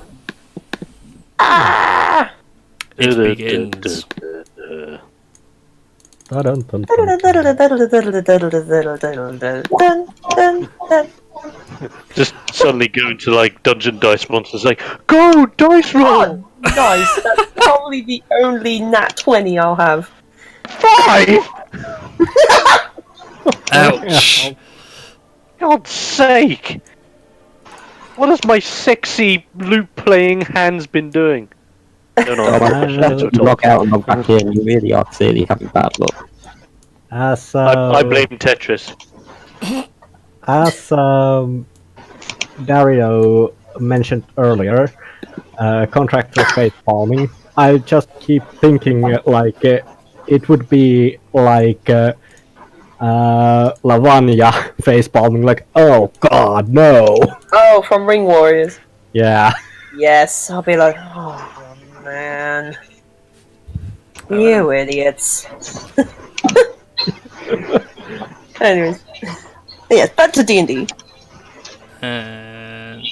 It begins. Dun, dun, dun, dun. Just suddenly go into like dungeon dice monsters, like go dice roll. Oh, nice. That's probably the only nat 20 I'll have. 5. Ouch. God's sake! What has my sexy lute playing hands been doing? No, Lock out and log back in. You really are clearly having bad luck. I blame Tetris. As Dario mentioned earlier, contractor face palming. I just keep thinking like it would be like Lavanya face palming, like, oh god, no. Oh, from Ring Warriors. Yeah. Yes, I'll be like, oh man, you idiots. Anyways, yes, back to D&D. And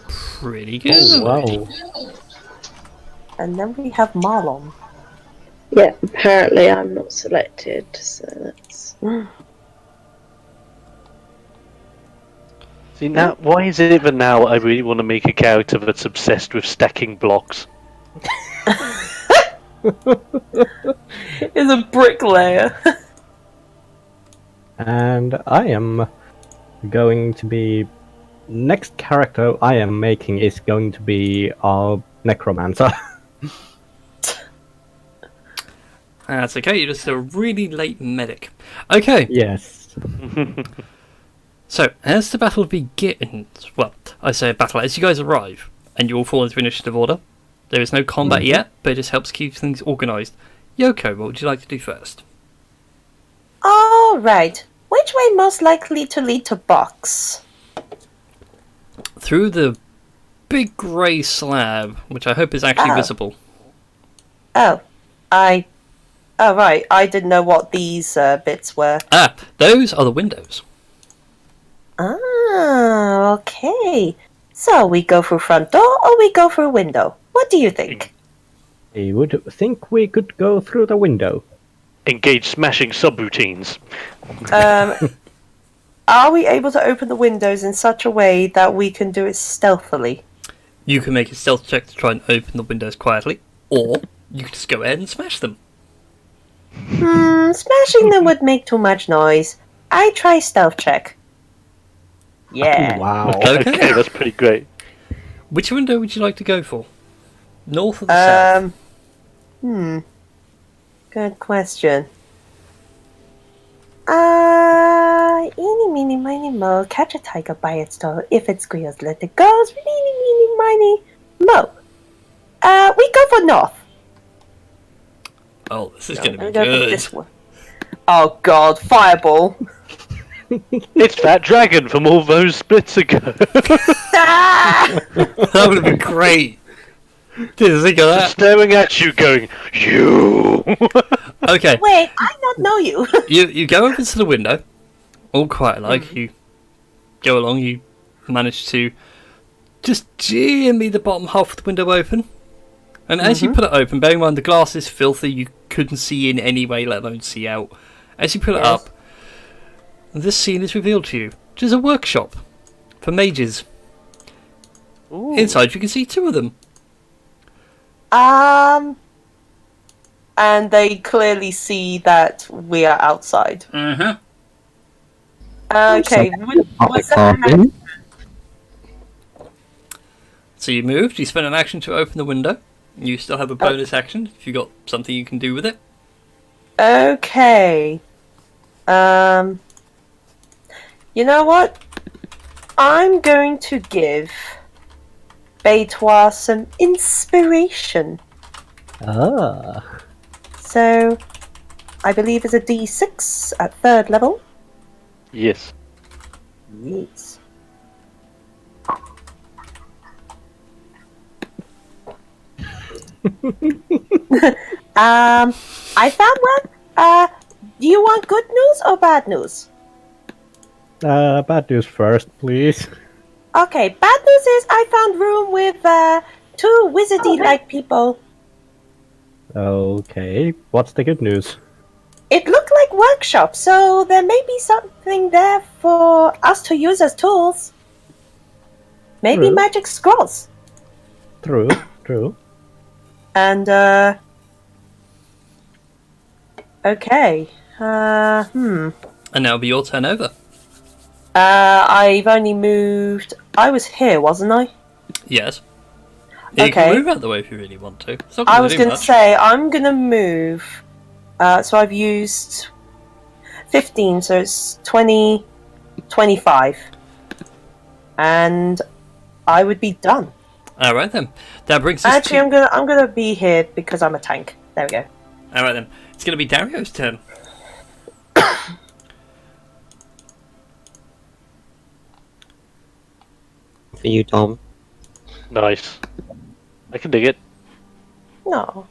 pretty good. Oh, wow. And then we have Marlon. Yeah, apparently I'm not selected, so that's... See now, why is it even now I really want to make a character that's obsessed with stacking blocks? Is a bricklayer. And I am going to be... Next character I am making is going to be a necromancer. That's okay, you're just a really late medic. Okay, Yes. so as the battle begins, well, I say a battle, as you guys arrive, and you all fall into initiative order, there is no combat yet, but it just helps keep things organised. Yoko, what would you like to do first? Alright. Which way most likely to lead to box? Through the big grey slab, which I hope is actually visible. Oh, oh right, I didn't know what these bits were. Ah, those are the windows. Ah, okay. So we go through front door or we go through window? What do you think? I would think we could go through the window. Engage smashing subroutines. Are we able to open the windows in such a way that we can do it stealthily? You can make a stealth check to try and open the windows quietly, or you can just go ahead and smash them. Smashing them would make too much noise. I try stealth check. Yeah. Wow. Okay. That's pretty great. Which window would you like to go for? North or the south? Good question. Eeny, meeny, miny, mo. Catch a tiger by its toe. If it squeals, let it go. Eeny, meeny, miny, mo. We go for north. Oh, this is going to be We go for good. this one. Oh god, fireball. It's that dragon from all those splits ago. Ah! That would have been great. Didn't think of that. Staring at you, going, you. Okay, Wait, I don't know you. you go over to the window, all quiet like, you go along, you manage to just jimmy the bottom half of the window open. And as you put it open, bearing in mind the glass is filthy, you couldn't see in any way, let alone see out. As you put it up, this scene is revealed to you, which is a workshop for mages. Ooh. Inside you can see 2 of them. And they clearly see that we are outside. Okay, what's that? So you moved, you spent an action to open the window. You still have a bonus action if you got something you can do with it. Okay. You know what? I'm going to give Beitois some inspiration. Ah. So, I believe it's a D6 at 3rd level. Yes. Yes. I found one. Do you want good news or bad news? Bad news first, please. Okay, bad news is I found room with 2 wizardy-like people. Okay, what's the good news? It looked like workshop, so there may be something there for us to use as tools. Maybe True. magic scrolls. True. And, okay. And now it'll be your turn over. I've only moved... I was here, wasn't I? Yes. Yeah, you Okay. can move out the way if you really want to. It's not I gonna was do going to much. say, I'm going to move. So I've used 15, so it's 20, 25. And I would be done. All right then. That brings us Actually, to. I'm gonna be here because I'm a tank. There we go. All right then. It's gonna be Dario's turn. For you, Tom. Nice. I can dig it. No.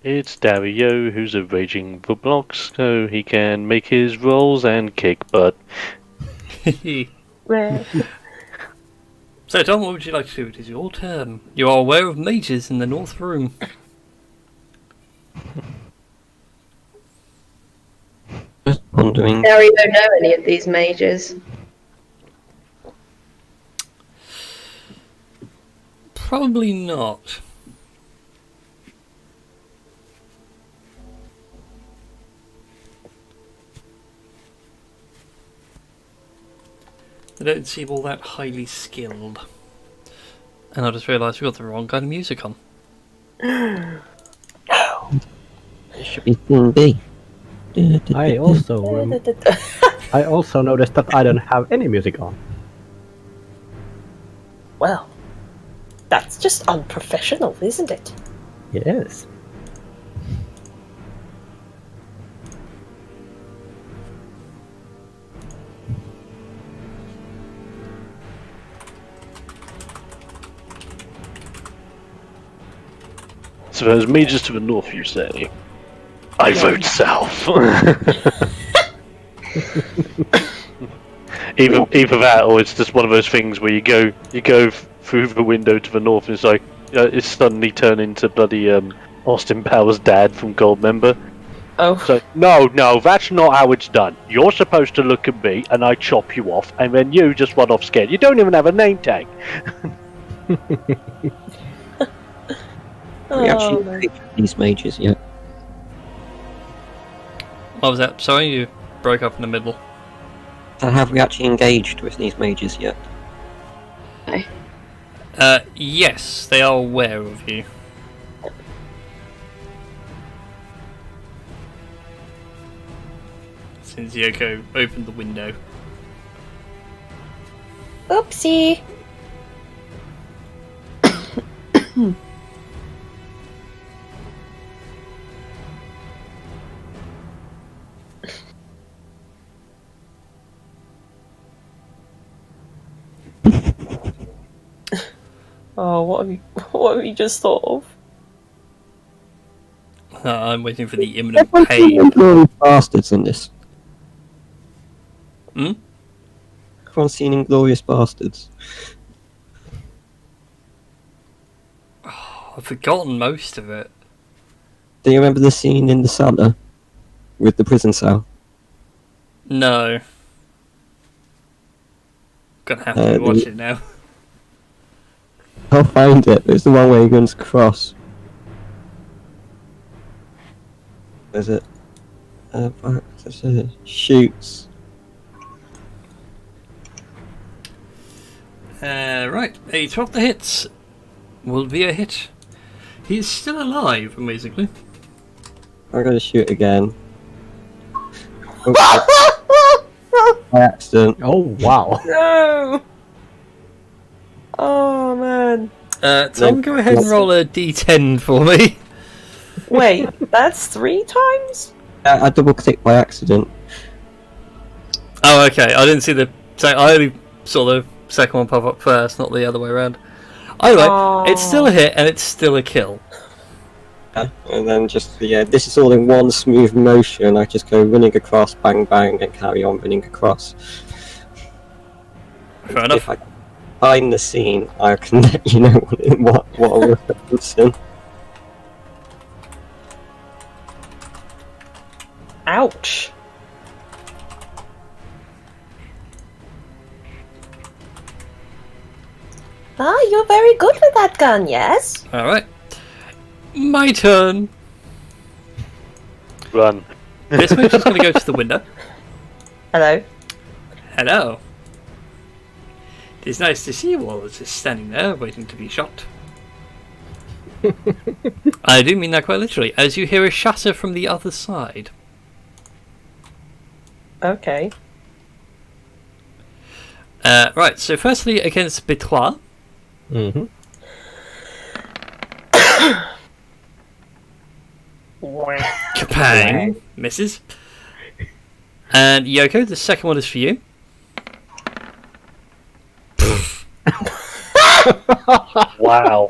It's Dario who's arranging the blocks so he can make his rolls and kick butt. Where? So, Tom, what would you like to do? It is your turn. You are aware of mages in the north room. Just wondering. Now we don't know any of these mages. Probably not. They don't seem all that highly skilled. And I just realised we got the wrong kind of music on. It should be thing B. I also noticed that I don't have any music on. Well, that's just unprofessional, isn't it? Yes. So there's mages to the north, you say? I vote south. either that, or it's just one of those things where you go through the window to the north, and it's like it's suddenly turned into bloody Austin Powers' dad from Goldmember. Oh. So no, that's not how it's done. You're supposed to look at me, and I chop you off, and then you just run off scared. You don't even have a name tag. We actually man. picked these mages yet. What was that? Sorry, you broke up in the middle. So have we actually engaged with these mages yet? Yes, they are aware of you. Since Yoko opened the window. Oopsie. Oh, what have you just thought of? I'm waiting for the imminent Everyone's seen pain. Inglourious Bastards in this. Hmm? Everyone's seen Inglorious Bastards. I've forgotten most of it. Do you remember the scene in the cellar with the prison cell? No. Gonna have to the- watch it now. I'll find it. It's the one where he runs across. Is it? Shoots. Right, a 12 to hit will be a hit. He's still alive, amazingly. I'm gonna shoot again. Oh, by accident. Oh wow. No! Oh man. Tom, go ahead and roll a d10 for me. Wait, that's 3 times? I double clicked by accident. Oh, okay. I didn't see the. I only saw the second one pop up first, not the other way around. Anyway, it's still a hit and it's still a kill. And then just, this is all in one smooth motion. I just go running across, bang, bang, and carry on running across. Fair enough. If I find the scene, I can let you know what I'm referencing. Ouch. Ah, you're very good with that gun, yes? Alright. My turn. Run. This move's just going to go to the window. Hello. Hello. It is nice to see you all just standing there waiting to be shot. I do mean that quite literally, as you hear a shatter from the other side. Okay. Right, so firstly against Bitois. Mm-hmm. Kapang! Misses. And Yoko, the second one is for you. Wow.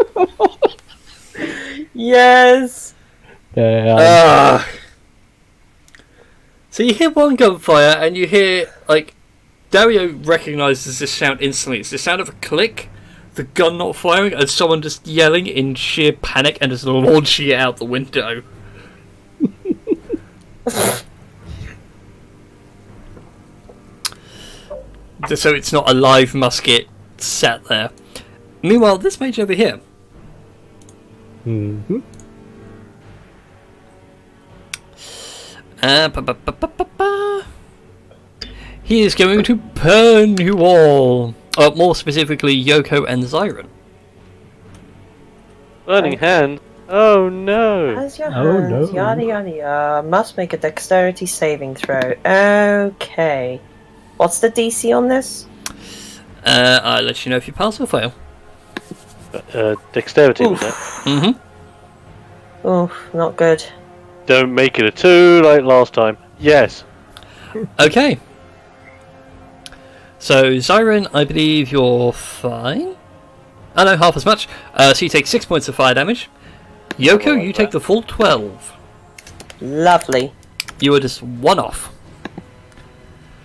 Yes. So you hear one gunfire and you hear, like, Dario recognises this sound instantly. It's the sound of a click, the gun not firing, and someone just yelling in sheer panic and just launching it out the window. Just so it's not a live musket sat there. Meanwhile, this mage over here. Mm-hmm. He is going to burn you all. More specifically, Yoko and Zyron. Burning hand. Oh no. How's your Oh, hands? no. Yada yada yada. Must make a dexterity saving throw. Okay. What's the DC on this? I'll let you know if you pass or fail. Dexterity was it? Mm-hmm. Oof, not good. Don't make it a 2 like last time. Yes. Okay. So, Zyron, I believe you're fine. Oh no, half as much. So you take 6 points of fire damage. Yoko, you take the full 12. Lovely. You are just one off.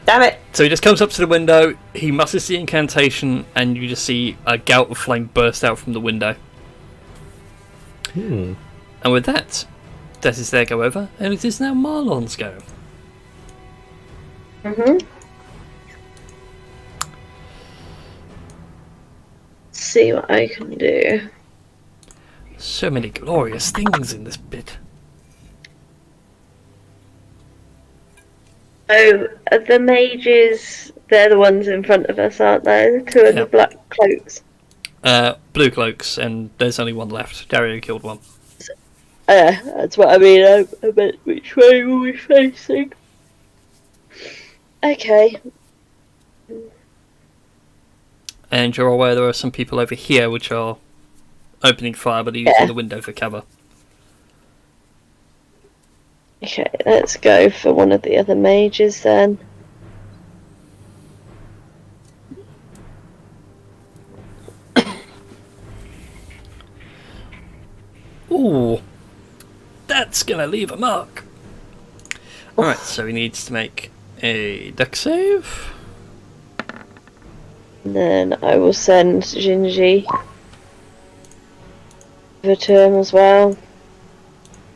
Damn it. So he just comes up to the window, he musters the incantation, and you just see a gout of flame burst out from the window. Hmm. And with that, that is their go over, and it is now Marlon's go. Mm-hmm. See what I can do. So many glorious things in this bit. Oh, the mages, they're the ones in front of us, aren't they? The two in the Yep. black cloaks. Blue cloaks, and there's only one left. Dario killed one. That's what I mean. I meant which way were we facing? Okay. And you're aware there are some people over here which are opening fire, but they're using the window for cover. Okay, let's go for one of the other mages then. Ooh, that's gonna leave a mark. Alright, so he needs to make a dex save. And then I will send Jinji over to him as well.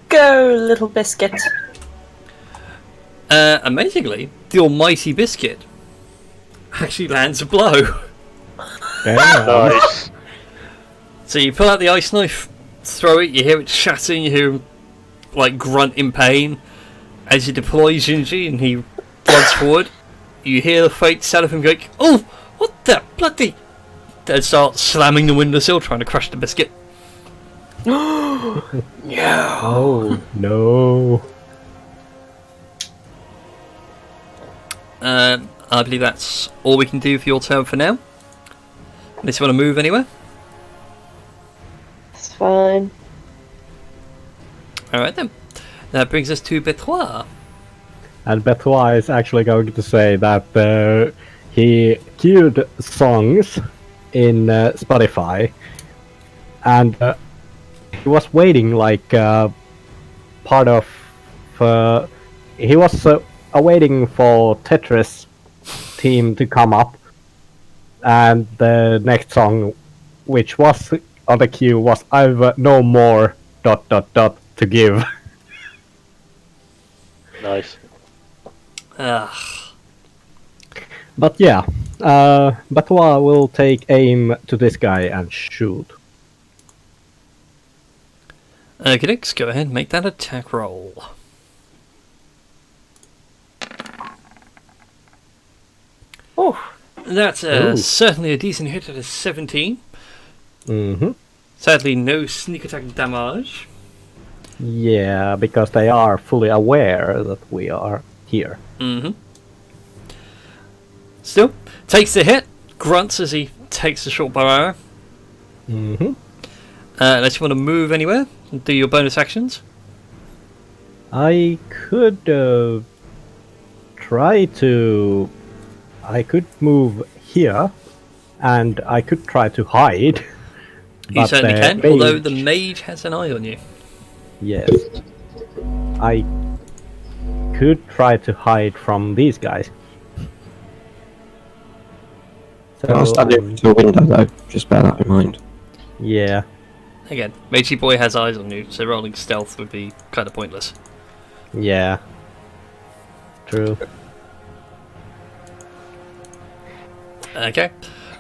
Go, little biscuit. Amazingly, the almighty biscuit actually lands a blow. Damn. Nice. So you pull out the ice knife, throw it, you hear it shattering, you hear him like grunt in pain. As you deploy Jinji and he runs forward, you hear the faint sound of him going, "Oh, what the bloody!" and start slamming the windowsill, trying to crush the biscuit. Oh no! I believe that's all we can do for your turn for now. Unless you want to move anywhere. That's fine. Alright then. That brings us to Betoit. And Betoit is actually going to say that he queued songs in Spotify, and he was waiting like part of. He was awaiting for Tetris team to come up, and the next song, which was on the queue, was "I've no more ... to give." Nice. But yeah, Batois will take aim to this guy and shoot. Okay, next, go ahead and make that attack roll. Oh, That's Ooh. certainly a decent hit at a 17. Mm-hmm. Sadly, no sneak attack damage. Yeah, because they are fully aware that we are here. Mm-hmm. Still, takes the hit, grunts as he takes the short bow arrow. Mm-hmm. Unless you want to move anywhere, do your bonus actions. I could try to. I could move here, and I could try to hide. You but certainly the can, mage- although the mage has an eye on you. Yes. I could try to hide from these guys. I'll stand over to a window though, just bear that in mind. Yeah. Again, Magey Boy has eyes on you, so rolling stealth would be kind of pointless. Yeah. True. Okay,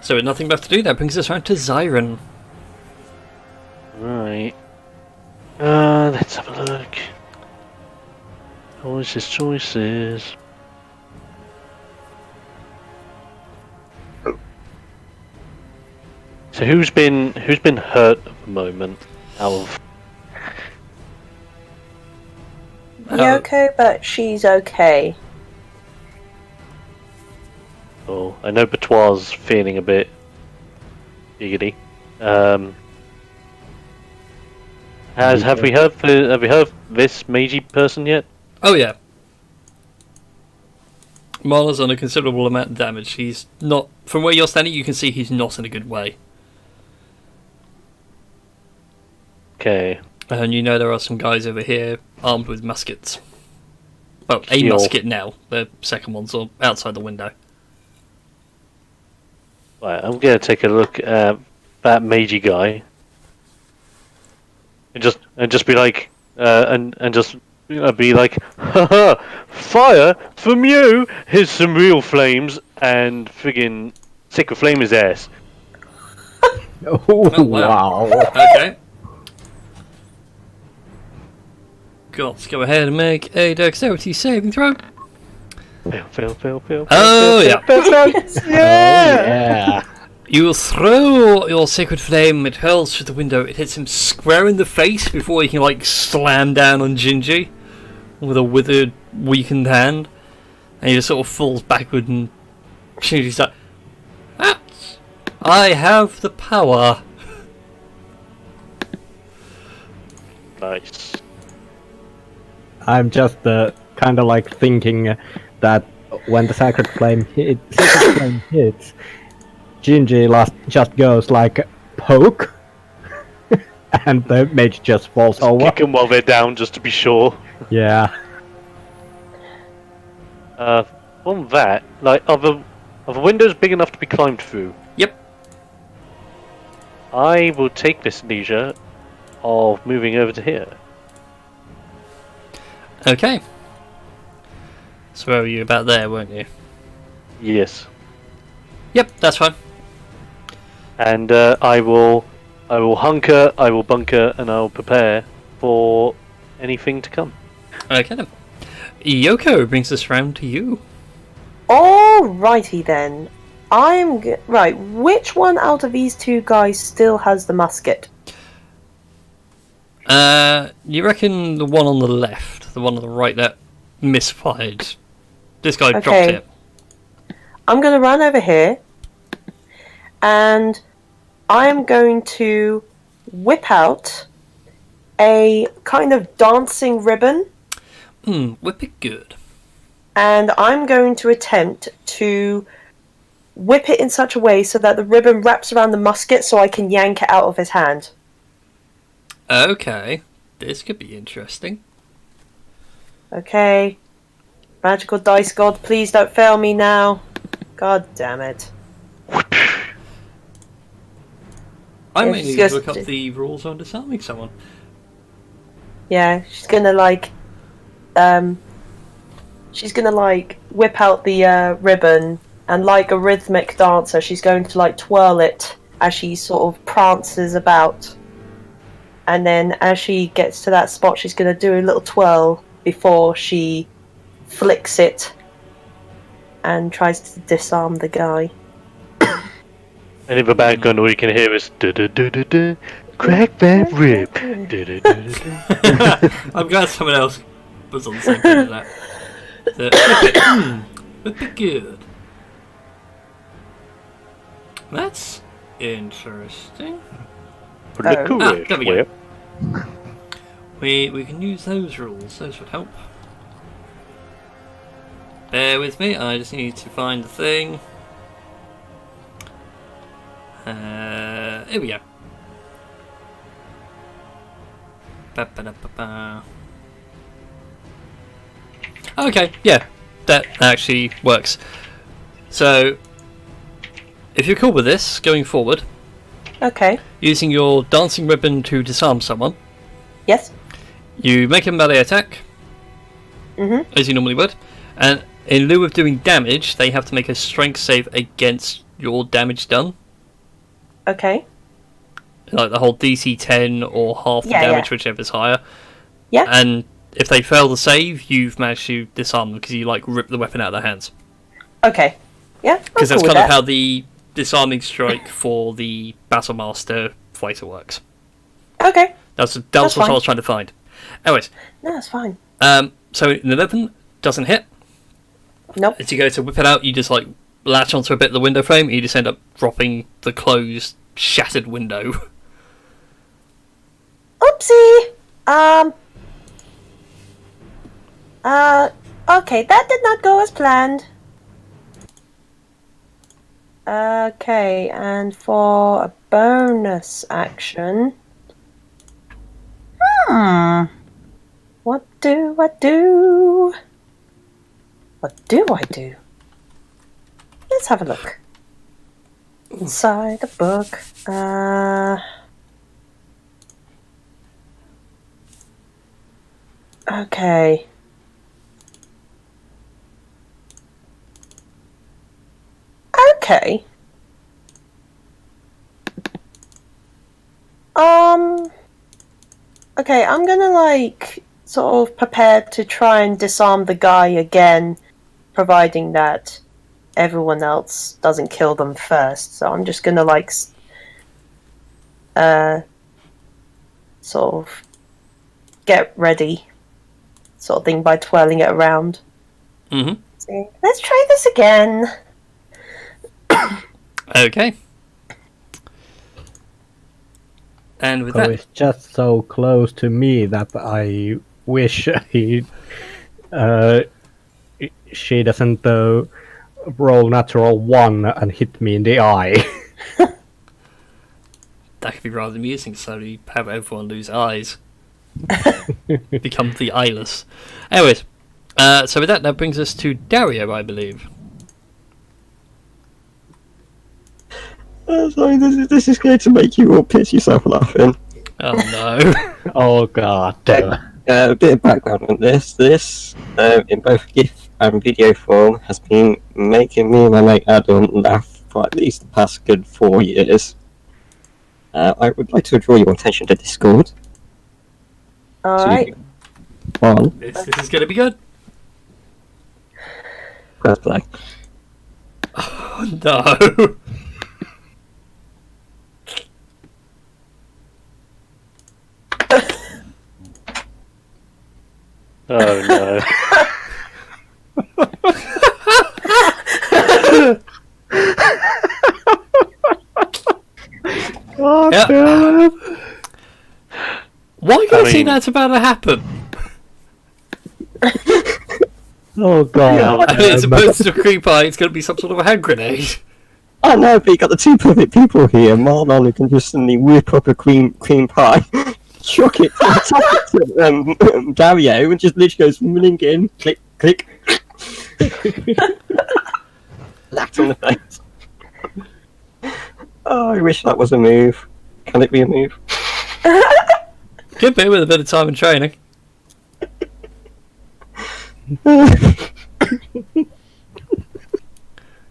so with nothing left to do, that brings us round to Zyron. Right. Let's have a look. Choices. So who's been hurt at the moment? Out of Yoko, but she's okay. oh, I know Betoit's feeling a bit giggity. Have we heard this Meiji person yet? Oh yeah. Marla's on a considerable amount of damage. He's not, from where you're standing, you can see he's not in a good way. Okay. And you know there are some guys over here armed with muskets. Well, a Sure. musket now. The second one's outside the window. Right, I'm gonna take a look at that Meiji guy. And just be like, and just be like, haha, fire from you. Here's some real flames, and friggin' sick of flame his ass. Oh, Oh, wow. wow. Okay. Got to go ahead and make a dexterity saving throw. Fail. Oh, yeah. Yeah. You throw your sacred flame, it hurls through the window, it hits him square in the face before he can, like, slam down on Gingy with a withered, weakened hand. And he just sort of falls backward, and Gingy's like, ah, I have the power. Nice. I'm just kind of like thinking that when the sacred flame hits, Gingy just goes like poke, and the mage just falls over. Kick them while they're down, just to be sure. Yeah. On that, like, are the windows big enough to be climbed through? Yep. I will take this leisure of moving over to here. Okay. So where were you? About there, weren't you? Yes. Yep, that's fine. And I will hunker, I will bunker, and I will prepare for anything to come. Okay then. Yoko brings us round to you. Alrighty then. Right, which one out of these two guys still has the musket? You reckon the one on the left, the one on the right that misfired? This guy dropped Okay. it. I'm going to run over here, and I'm going to whip out a kind of dancing ribbon, Whip it good. and I'm going to attempt to whip it in such a way so that the ribbon wraps around the musket so I can yank it out of his hand. Okay, this could be interesting. Okay. Magical dice god, please don't fail me now. God damn it. I Yeah, may she's need to just- look up the rules on disarming someone. Yeah, she's gonna whip out the ribbon, and like a rhythmic dancer, she's going to twirl it as she sort of prances about. And then as she gets to that spot, she's gonna do a little twirl before she flicks it and tries to disarm the guy. And in the background, all you can hear is du-du-du-du-du, crack that rib. Du-du-du-du-du. I'm glad someone else was on the same page as that. Whip it good. That's interesting. Look Oh. at There we go. whip. We can use those rules. Those would help. Bear with me. I just need to find the thing. Here we go. Ba-ba-da-ba-ba. Okay, yeah, that actually works. So, if you're cool with this, going forward, Okay. using your dancing ribbon to disarm someone, Yes. you make a melee attack, as you normally would, and in lieu of doing damage, they have to make a strength save against your damage done. Okay. Like the whole DC 10 or half the Yeah, damage, yeah. whichever's higher. Yeah. And if they fail the save, you've managed to disarm them because you rip the weapon out of their hands. Okay. Yeah. Because I'm that's cool with kind of that. how the disarming strike for the Battlemaster fighter works. Okay. That was That's what I fine. was trying to find. Anyways, No, that's fine. so an 11 doesn't hit. Nope. As you go to whip it out, you just latch onto a bit of the window frame, and you just end up dropping the closed, shattered window. Oopsie. Okay, that did not go as planned. Okay, and for a bonus action. What do I do? What do I do? Let's have a look. Inside the book. Okay. Okay. Okay, I'm gonna sort of prepare to try and disarm the guy again, providing that everyone else doesn't kill them first. So I'm just gonna sort of get ready, sort of thing, by twirling it around. Mm-hmm. So, let's try this again. Okay. And with Oh, that, it's just so close to me that I wish she doesn't roll natural 1 and hit me in the eye. that could be rather amusing, so you have everyone lose eyes. Become the eyeless. Anyways, so with that brings us to Dario, I believe. Sorry, this is going to make you all piss yourself laughing. Oh no. Oh god damn. A bit of background on this. This, in both GIF and video form, has been making me and my mate Adam laugh for at least the past good 4 years. I would like to draw your attention to Discord. Alright. On, This is going to be good. press play. No. Oh no. God Yeah. damn it. Why are you gonna I say mean- that's about to happen? Oh god. And it's supposed to creep eye, it's gonna be some sort of a hand grenade. Oh no, but you got the two perfect people here. Marlon who can just suddenly whip up a cream pie, chuck it to Dario, and just literally goes running in, click, click. Flat on the face. Oh, I wish that was a move. Can it be a move? Could be with a bit of time and training.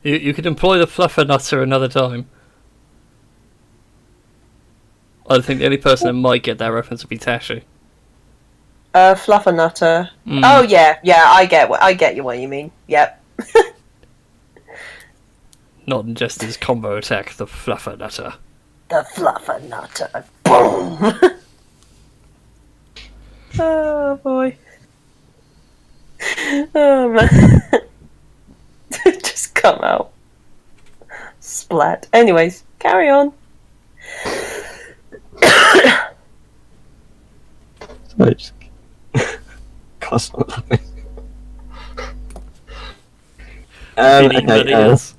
You could employ the fluffer nutter another time. I think the only person that might get that reference would be Tashi. Fluffernutter. Mm. Oh yeah, I get you what you mean. Yep. Not just his combo attack, the fluffer nutter. The Fluffernutter. Boom. Oh boy. Oh man. Just come out. Splat. Anyways, carry on. So I just can't stop laughing. Feeling that it Okay, is.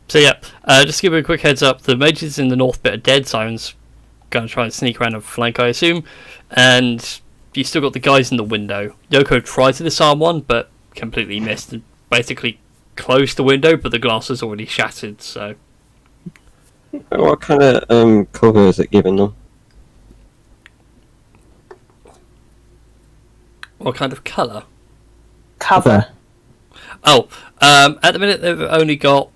So yeah, just to give you a quick heads up, the mages in the north bit are dead, Simon's going to try and sneak around and flank, I assume, and you still got the guys in the window. Yoko tried to disarm one, but completely missed, and basically closed the window, but the glass was already shattered, so... what kind of cover is it giving them? What kind of colour? Cover. Oh, at the minute they've only got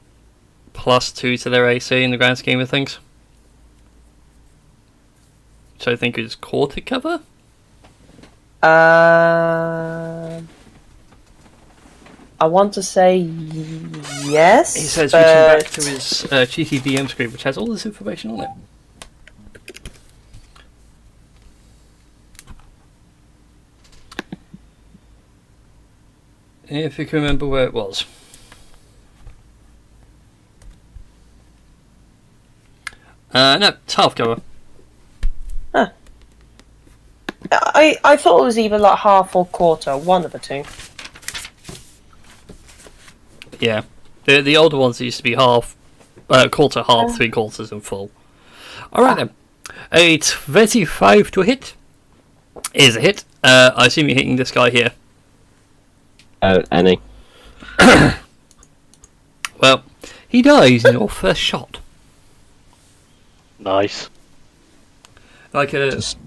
+2 to their AC in the grand scheme of things. So I think it's quarter cover? I want to say yes. He says, but... reaching back to his cheeky DM screen, which has all this information on it. If you can remember where it was. No, it's half cover. I thought it was either like half or quarter, one of the two. Yeah. The older ones used to be half, quarter, half, 3/4, and full. Alright then. A 25 to hit is a hit. I assume you're hitting this guy here. Any. Well, he dies in your first shot. Nice. Like a Just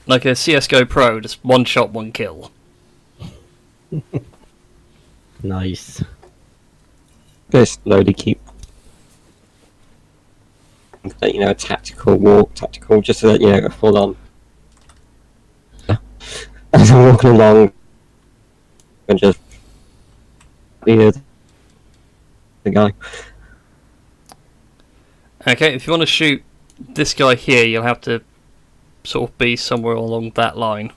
CSGO pro, just one shot, one kill. Nice. very slowly keep. A tactical walk, just so that a full on. As I'm walking along, and just the guy. Okay, if you want to shoot this guy here, you'll have to sort of be somewhere along that line.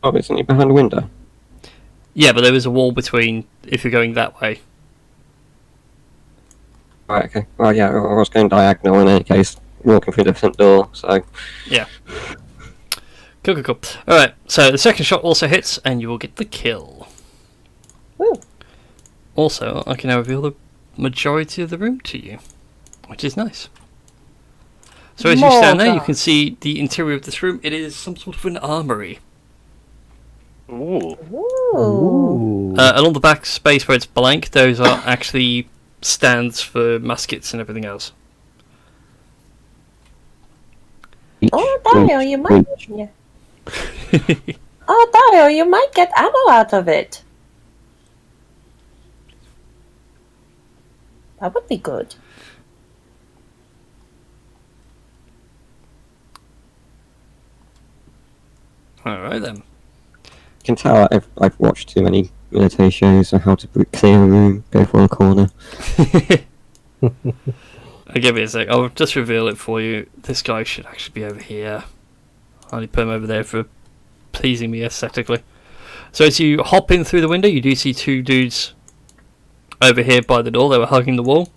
Oh, isn't he behind the window? Yeah, but there is a wall between if you're going that way. Right, okay. Well, yeah, I was going diagonal in any case, walking through the front door, so. Cool. Alright, so the second shot also hits, and you will get the kill. Woo. Also, I can now reveal the majority of the room to you, which is nice. So as you stand there, you can see the interior of this room. It is some sort of an armory. Ooh. Ooh. Along the back space where it's blank, those are actually stands for muskets and everything else. Oh, Dario, you might. Yeah. Oh, Dario, you might get ammo out of it. That would be good. Alright then. can tell I've watched too many military shows on how to clear a room, go for a corner. Give me a sec. I'll just reveal it for you. This guy should actually be over here. I only put him over there for pleasing me aesthetically. So as you hop in through the window, you do see two dudes over here by the door. They were hugging the wall.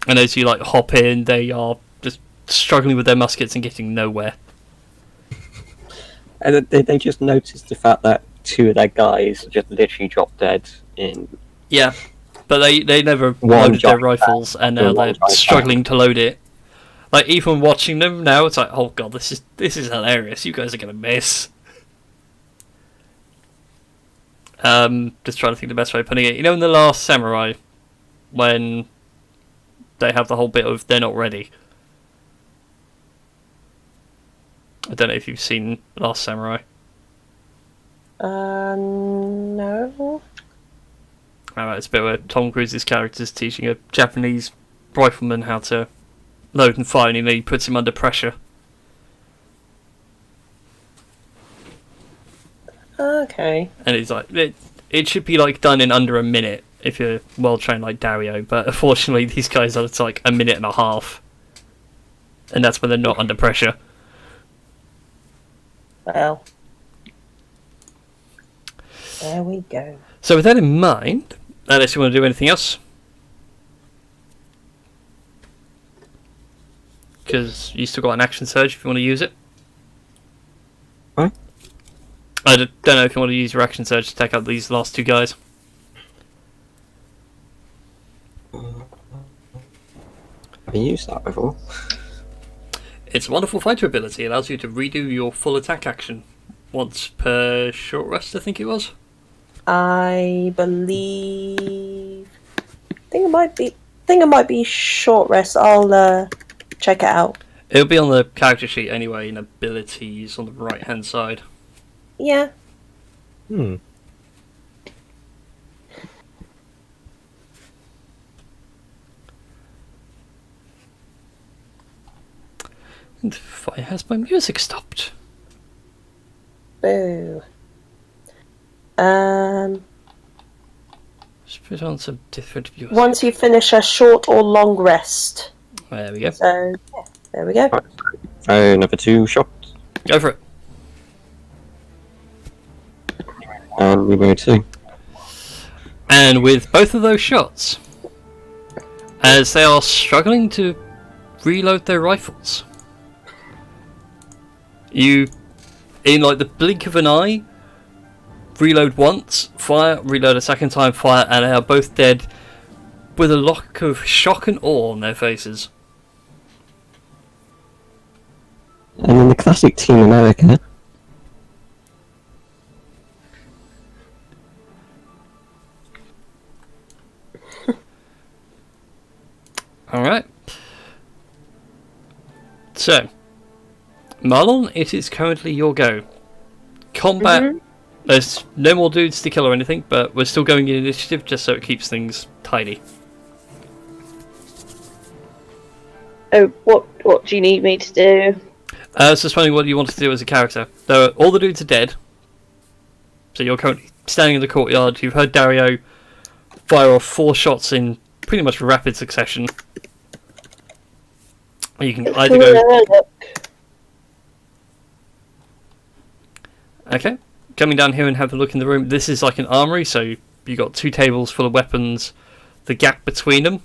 And as you like hop in, they are just struggling with their muskets and getting nowhere. And they just noticed the fact that two of their guys just literally dropped dead in. Yeah, but they never One loaded their giant rifles, and now One they're giant struggling to load it. Like, even watching them now, it's like, oh god, this is hilarious. You guys are gonna miss. Just trying to think the best way of putting it. You know, in The Last Samurai, when they have the whole bit of they're not ready. I don't know if you've seen Last Samurai. No. Alright, it's a bit where Tom Cruise's character is teaching a Japanese rifleman how to load and fire, and he puts him under pressure. Okay. And it's like, it should be like done in under a minute if you're well trained like Dario, but unfortunately these guys are like a minute and a half. And that's when they're not under pressure. Well. There we go. So with that in mind, unless you want to do anything else, because you still got an action surge if you want to use it. What? I don't know if you want to use your action surge to take out these last two guys. Have you used that before? It's a wonderful fighter ability. It allows you to redo your full attack action once per short rest, I think it was. I believe. Think it might be short rest. I'll check it out. It'll be on the character sheet anyway, in abilities on the right hand side. Yeah. Hmm. And why has my music stopped? Boo. Let's put on some different music. Once you finish a short or long rest. There we go. So, yeah, there we go. Number 2 shots. Go for it. And we go 2. And with both of those shots, as they are struggling to reload their rifles, you, in like the blink of an eye, reload once, fire, reload a second time, fire, and they are both dead with a look of shock and awe on their faces. And then the classic Team America. Alright. So, Marlon, it is currently your go. Combat. There's no more dudes to kill or anything, but we're still going in initiative just so it keeps things tidy. Oh, what do you need me to do? I was just wondering what you want to do as a character. All the dudes are dead. So you're currently standing in the courtyard. You've heard Dario fire off 4 shots in pretty much rapid succession. You can either go... Okay. Coming down here and have a look in the room. This is like an armory, so you got 2 tables full of weapons. The gap between them.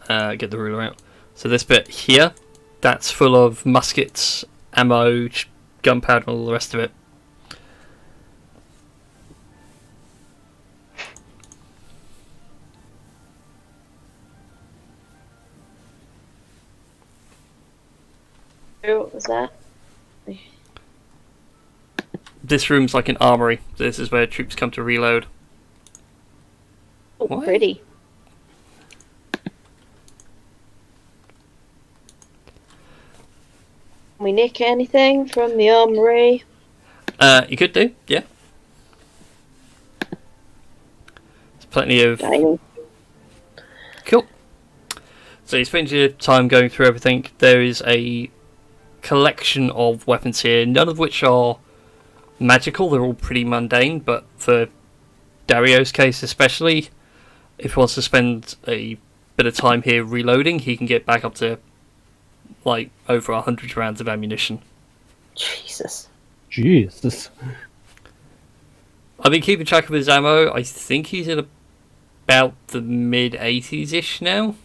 Get the ruler out. So this bit here, that's full of muskets, ammo, gunpowder, and all the rest of it. What was that? This room's like an armory. This is where troops come to reload. Oh, What? pretty. Can we nick anything from the armory? You could do, yeah. There's plenty of... Dining. Cool. So you spend your time going through everything. There is a collection of weapons here, none of which are magical. They're all pretty mundane, but for Dario's case especially, if he wants to spend a bit of time here reloading, he can get back up to like over 100 rounds of ammunition. Jesus. Jesus. I've been keeping track of his ammo. I think he's at about the mid 80s ish now,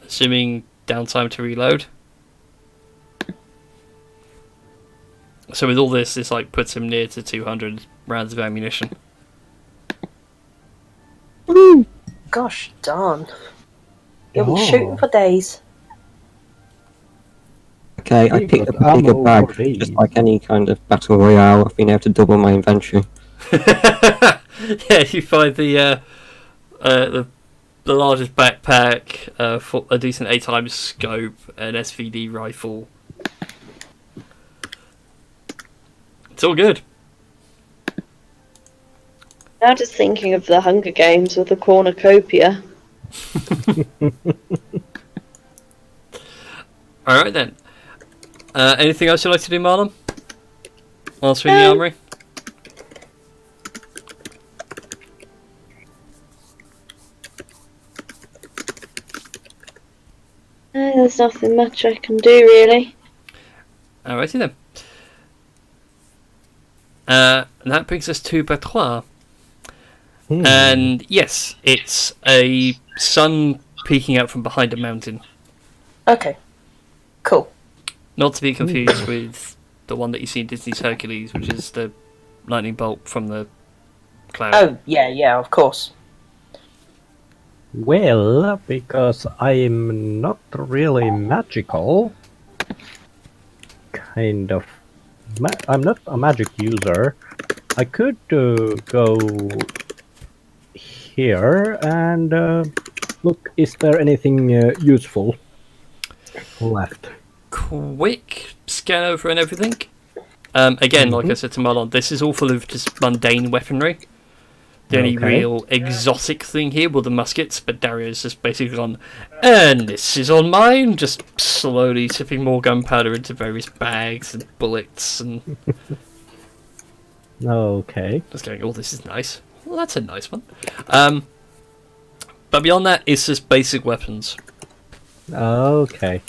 assuming downtime to reload. So with all this like puts him near to 200 rounds of ammunition. Gosh darn. You'll be Oh. shooting for days. Okay, I Pretty picked a good bigger ammo bag, for these. just like any kind of battle royale. I've been able to double my inventory. Yeah, you find the largest backpack, for a decent 8x scope, an SVD rifle. It's all good. Now just thinking of the Hunger Games with the cornucopia. Alright then. Anything else you'd like to do, Marlon? Answering the armory? There's nothing much I can do really. Alrighty then. That brings us to Batois. And yes, it's a sun peeking out from behind a mountain. Okay. Cool. Not to be confused with the one that you see in Disney's Hercules, which is the lightning bolt from the cloud. Oh, yeah, of course. Well, because I'm not really magical, kind of. I'm not a magic user. I could go here and look. Is there anything useful left? Quick scan over and everything. Again, like I said to Marlon, this is all full of just mundane weaponry. The only Okay. real exotic thing here were the muskets, but Dario's just basically gone, and this is on mine, just slowly sipping more gunpowder into various bags and bullets, and Okay. just going, oh, this is nice. Well, that's a nice one. But beyond that, it's just basic weapons. Okay.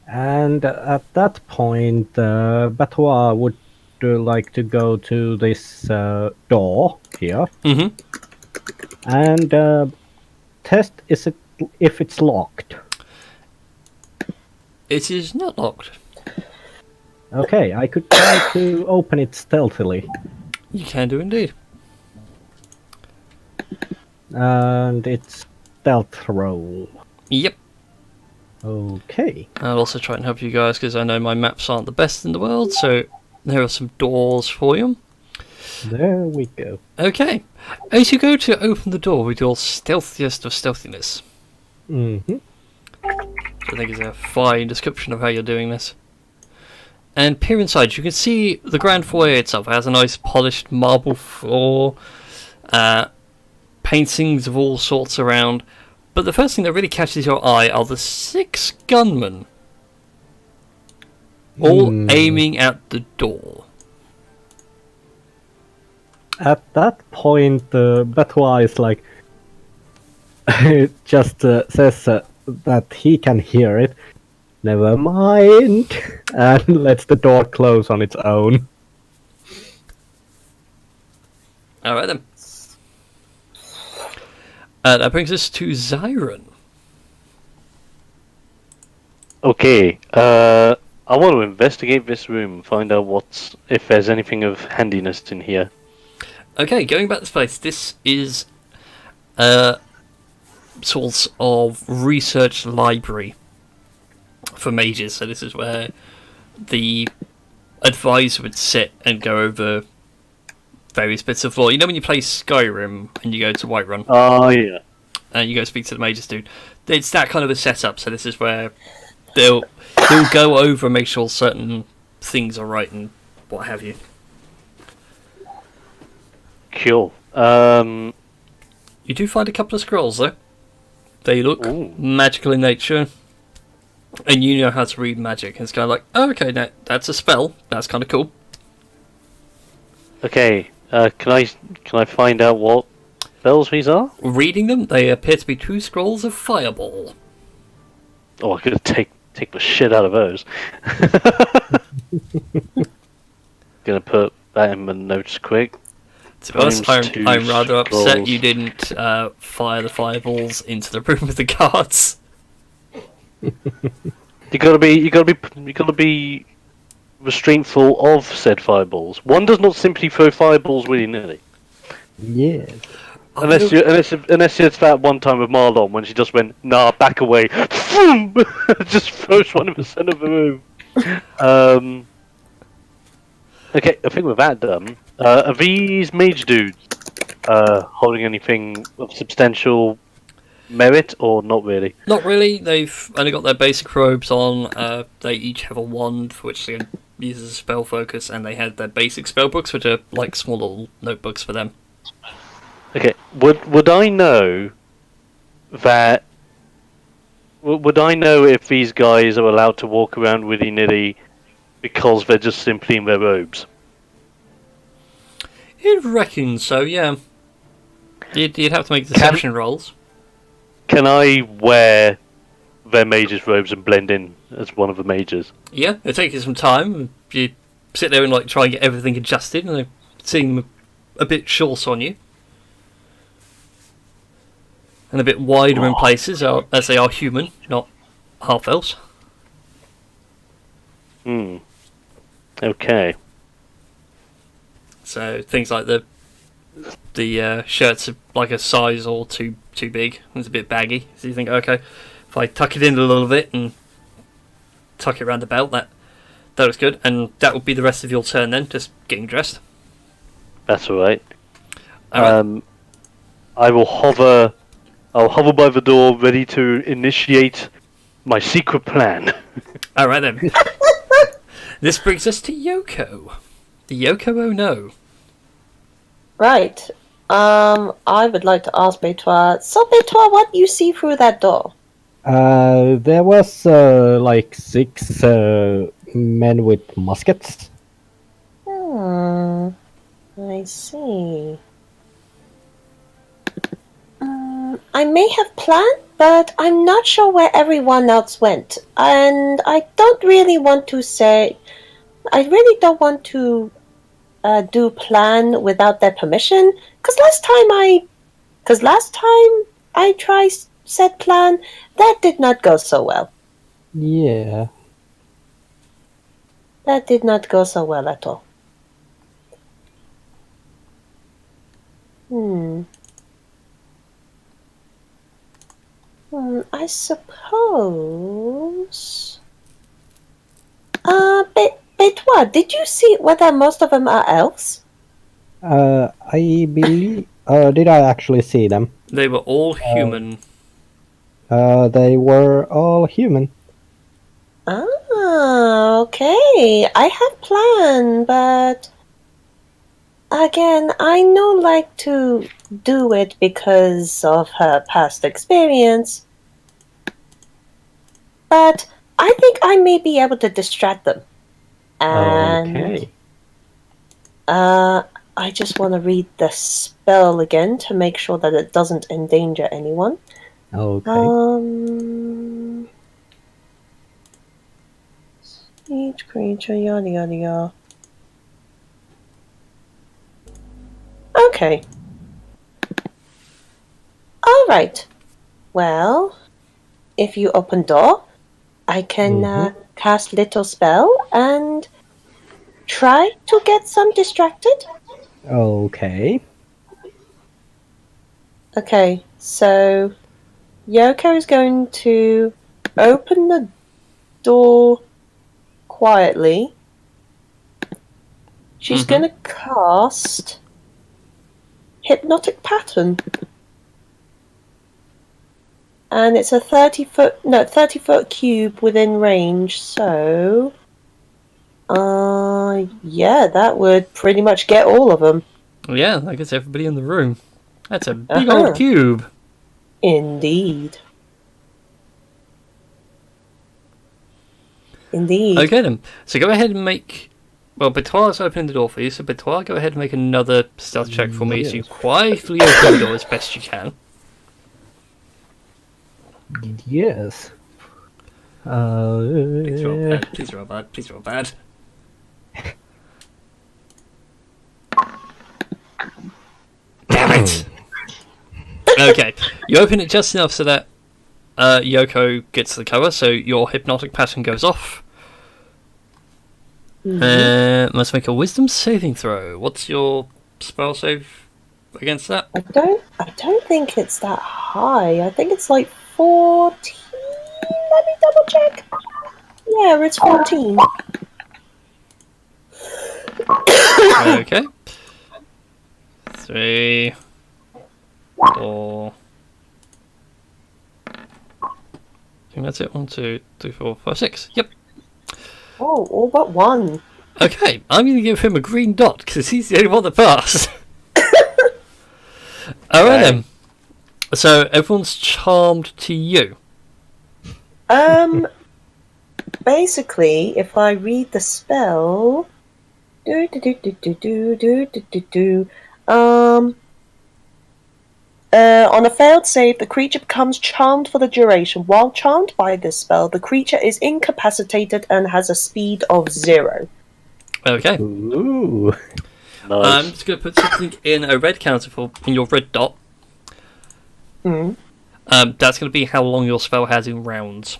And at that point, Batois would like to go to this door here Mm-hmm. and test if it's locked. It is not locked. Okay, I could try to open it stealthily. You can do indeed. And it's stealth roll. Yep. Okay. I'll also try and help you guys because I know my maps aren't the best in the world, so there are some doors for you. There we go. Okay. As you go to open the door with your stealthiest of stealthiness, Mm-hmm. which I think is a fine description of how you're doing this, and peer inside, you can see the grand foyer itself. It has a nice polished marble floor, paintings of all sorts around. But the first thing that really catches your eye are the 6 gunmen, all aiming at the door. At that point, Batois is like, just says that he can hear it. Never mind, and lets the door close on its own. Alright then. That brings us to Zyron. Okay, I want to investigate this room, find out if there's anything of handiness in here. Okay, going back to space, this is sorts of research library for mages. So this is where the advisor would sit and go over various bits of lore. You know when you play Skyrim and you go to Whiterun Oh, yeah. and you go speak to the mages dude? It's that kind of a setup. So this is where he'll go over and make sure certain things are right and what have you. Cool. You do find a couple of scrolls though. They look Ooh. magical in nature. and you know how to read magic. And it's kind of like, oh, okay, now that's a spell. That's kind of cool. Okay, can I find out what spells these are? Reading them, they appear to be 2 scrolls of fireball. Oh, I could take the shit out of those. Gonna put that in my notes quick. To be honest, Times 2 I'm rather upset scrolls. you didn't fire the fireballs into the room with the guards. You gotta be restraintful of said fireballs. One does not simply throw fireballs willy-nilly. Yes. Unless it's that one time with Marlon when she just went, nah, back away. Just throws one in the centre of the room. Okay, I think with that done, are these mage dudes holding anything of substantial merit or not really? Not really. They've only got their basic robes on. They each have a wand for which they can use as a spell focus, and they had their basic spell books, which are like small little notebooks for them. Okay, would I know that? Would I know if these guys are allowed to walk around willy-nilly because they're just simply in their robes? You'd reckon so, yeah. You'd have to make deception rolls. Can I wear their mage's robes and blend in as one of the mages? Yeah, it'll take you some time. You sit there and like try and get everything adjusted, and they seem a bit short on you. And a bit wider in places, as they are human, not half-elves. Okay. So things like the shirts are like a size or too big. It's a bit baggy. So you think, okay, if I tuck it in a little bit and tuck it around the belt, that looks good. And that would be the rest of your turn then, just getting dressed. That's alright. Alright. I'll hover by the door, ready to initiate my secret plan. Alright then. This brings us to Yoko. The Yoko Oh No. Right. I would like to ask Betois. So, Betois, what do you see through that door? There was like 6 men with muskets. I see. I may have planned, but I'm not sure where everyone else went. And I don't really want to say... I really don't want to do plan without their permission. Because last time I tried said plan, that did not go so well. Yeah. That did not go so well at all. I suppose... Betois, did you see whether most of them are elves? I believe... did I actually see them? They were all human. They were all human. Ah, okay. I have planned, but... Again, I no like to do it because of her past experience. But I think I may be able to distract them. And Okay. I just want to read the spell again to make sure that it doesn't endanger anyone. Okay. Each creature, yada yada yada. Okay. Alright. Well, if you open door, I can cast little spell and try to get some distracted. Okay. Okay, so Yoko is going to open the door quietly. She's going to cast Hypnotic Pattern. And it's a 30-foot cube within range, so... yeah, that would pretty much get all of them. Yeah, that gets everybody in the room. That's a big old cube. Indeed. Indeed. Okay then. So go ahead and make. Well, Betoile's opening the door for you, so Betoile, go ahead and make another stealth check for me. So you Yes. quietly open the door as best you can. Yes. Please roll bad. Please roll bad. Please roll bad. Damn it! Okay, you open it just enough so that Yoko gets the cover, so your hypnotic pattern goes off. Must make a wisdom saving throw. What's your spell save against that? I don't think it's that high. I think it's like 14. Let me double check. Yeah, it's 14. Okay. 3, 4. I think that's it. 1, 2, 3, 4, 5, 6. Yep. Oh, all but one. Okay, I'm going to give him a green dot because he's the only one that passed. Alright then. So everyone's charmed to you. Basically, if I read the spell, on a failed save, the creature becomes charmed for the duration. While charmed by this spell, the creature is incapacitated and has a speed of 0. Okay. Ooh. I'm Nice. just going to put something in a red counter in your red dot. Mm. That's going to be how long your spell has in rounds.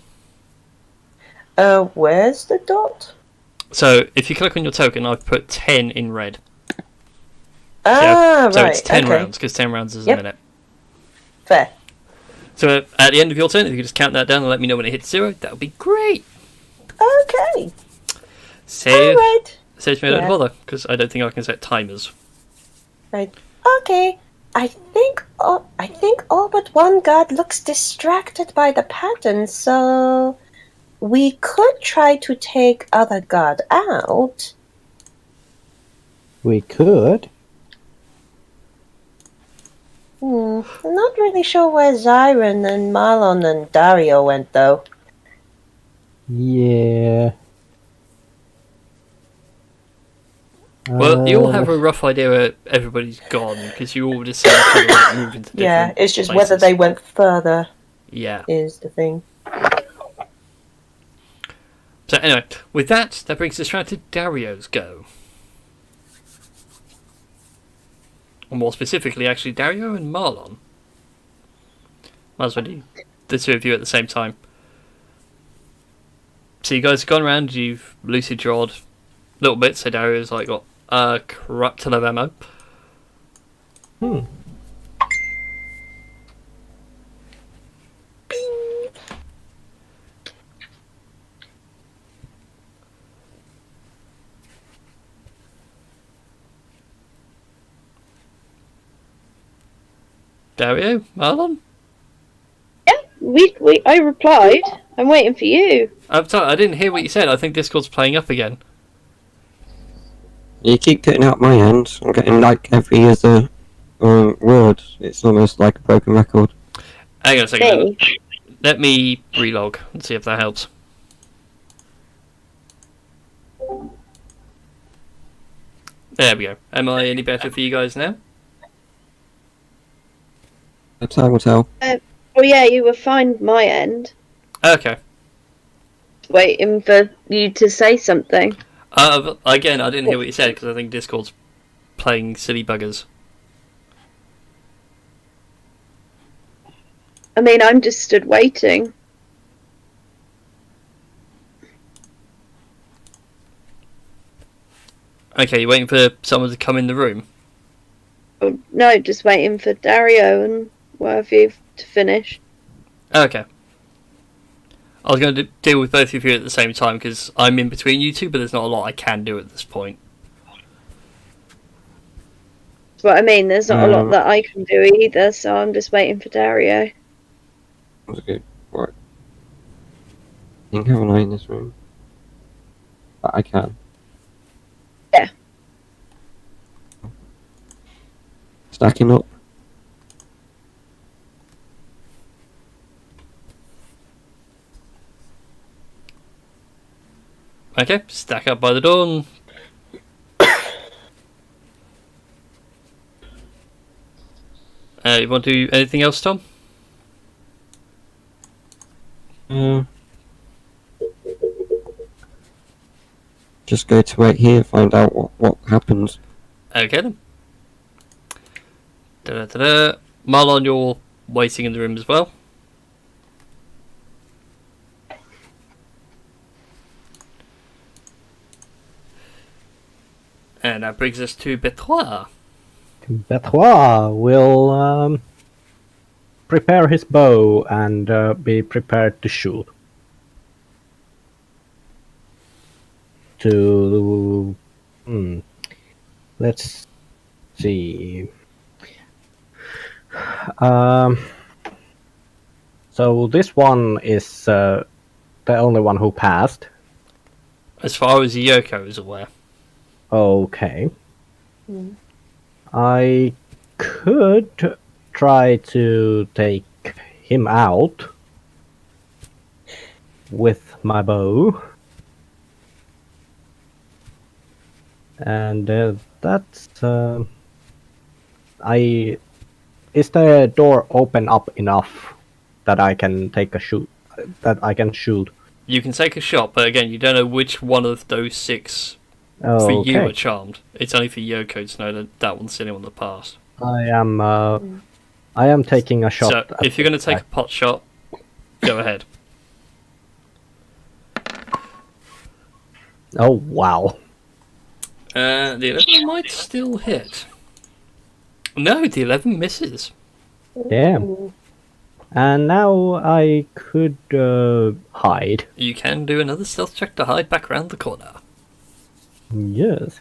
Where's the dot? So if you click on your token, I've put 10 in red. Ah, So right. it's 10 okay. rounds because 10 rounds is Yep. a minute. Fair. So at the end of your turn, if you could just count that down and let me know when it hits 0, that would be great. Okay. Save. Alright. Saves me a lot of Yeah. bother because I don't think I can set timers. Right. Okay. I think all but one god looks distracted by the pattern, so we could try to take other god out. We could. I'm not really sure where Zyron and Marlon and Dario went, though. Yeah. Well, you all have a rough idea where everybody's gone because you all just seem to like, move into different Yeah, it's just places. whether they went further Yeah. is the thing. So anyway, with that brings us round to Dario's go. Or more specifically, actually, Dario and Marlon. Might as well do the two of you at the same time. So you guys have gone around, you've lucid drawed a little bit, so Dario's like got corrupt ton of ammo. Dario? Marlon? I replied. I'm waiting for you. I'm sorry, I didn't hear what you said. I think Discord's playing up again. You keep cutting out my end. I'm getting like every other word. It's almost like a broken record. Hang on a second. Hey. Let me relog and see if that helps. There we go. Am I any better for you guys now? Time will tell. Oh yeah, you were fine my end. Okay. Waiting for you to say something. Again, I didn't hear what you said because I think Discord's playing silly buggers. I mean, I'm just stood waiting. Okay, you're waiting for someone to come in the room? Oh, no, just waiting for Dario and what have you to finish. Okay. I was going to deal with both of you at the same time because I'm in between you two, but there's not a lot I can do at this point. That's what I mean. There's not a lot that I can do either, so I'm just waiting for Dario. That's good. Right. I think I have an eye in this room. But I can. Yeah. Stacking up. Okay, stack up by the door. You want to do anything else, Tom? Just go to right here, find out what happens. Okay then. Da-da-da-da. Marlon, you're waiting in the room as well. And that brings us to Betoit. Betoit will prepare his bow and be prepared to shoot. Let's see. So this one is the only one who passed. As far as Yoko is aware. Okay. I could try to take him out with my bow. And that's... Is the door open up enough that I can take a shoot? That I can shoot? You can take a shot, but again, you don't know which one of those 6 for you are charmed. It's only for Yoko to know that that one's sitting on the past. I am taking a shot. So, if you're going to take a pot shot, go ahead. Oh, wow. The 11 might still hit. No, the 11 misses. Damn. And now I could hide. You can do another stealth check to hide back around the corner. Yes.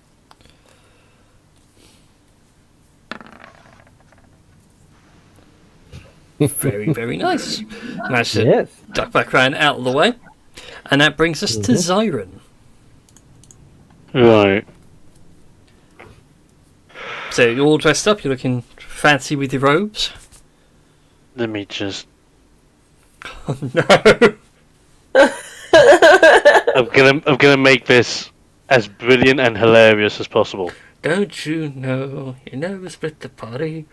Very, very nice. Managed to Yes. duck back around out of the way. And that brings us to Zyron. Right. So you're all dressed up, you're looking fancy with your robes. Let me just. Oh no! I'm gonna make this as brilliant and hilarious as possible. Don't you know you never split the party?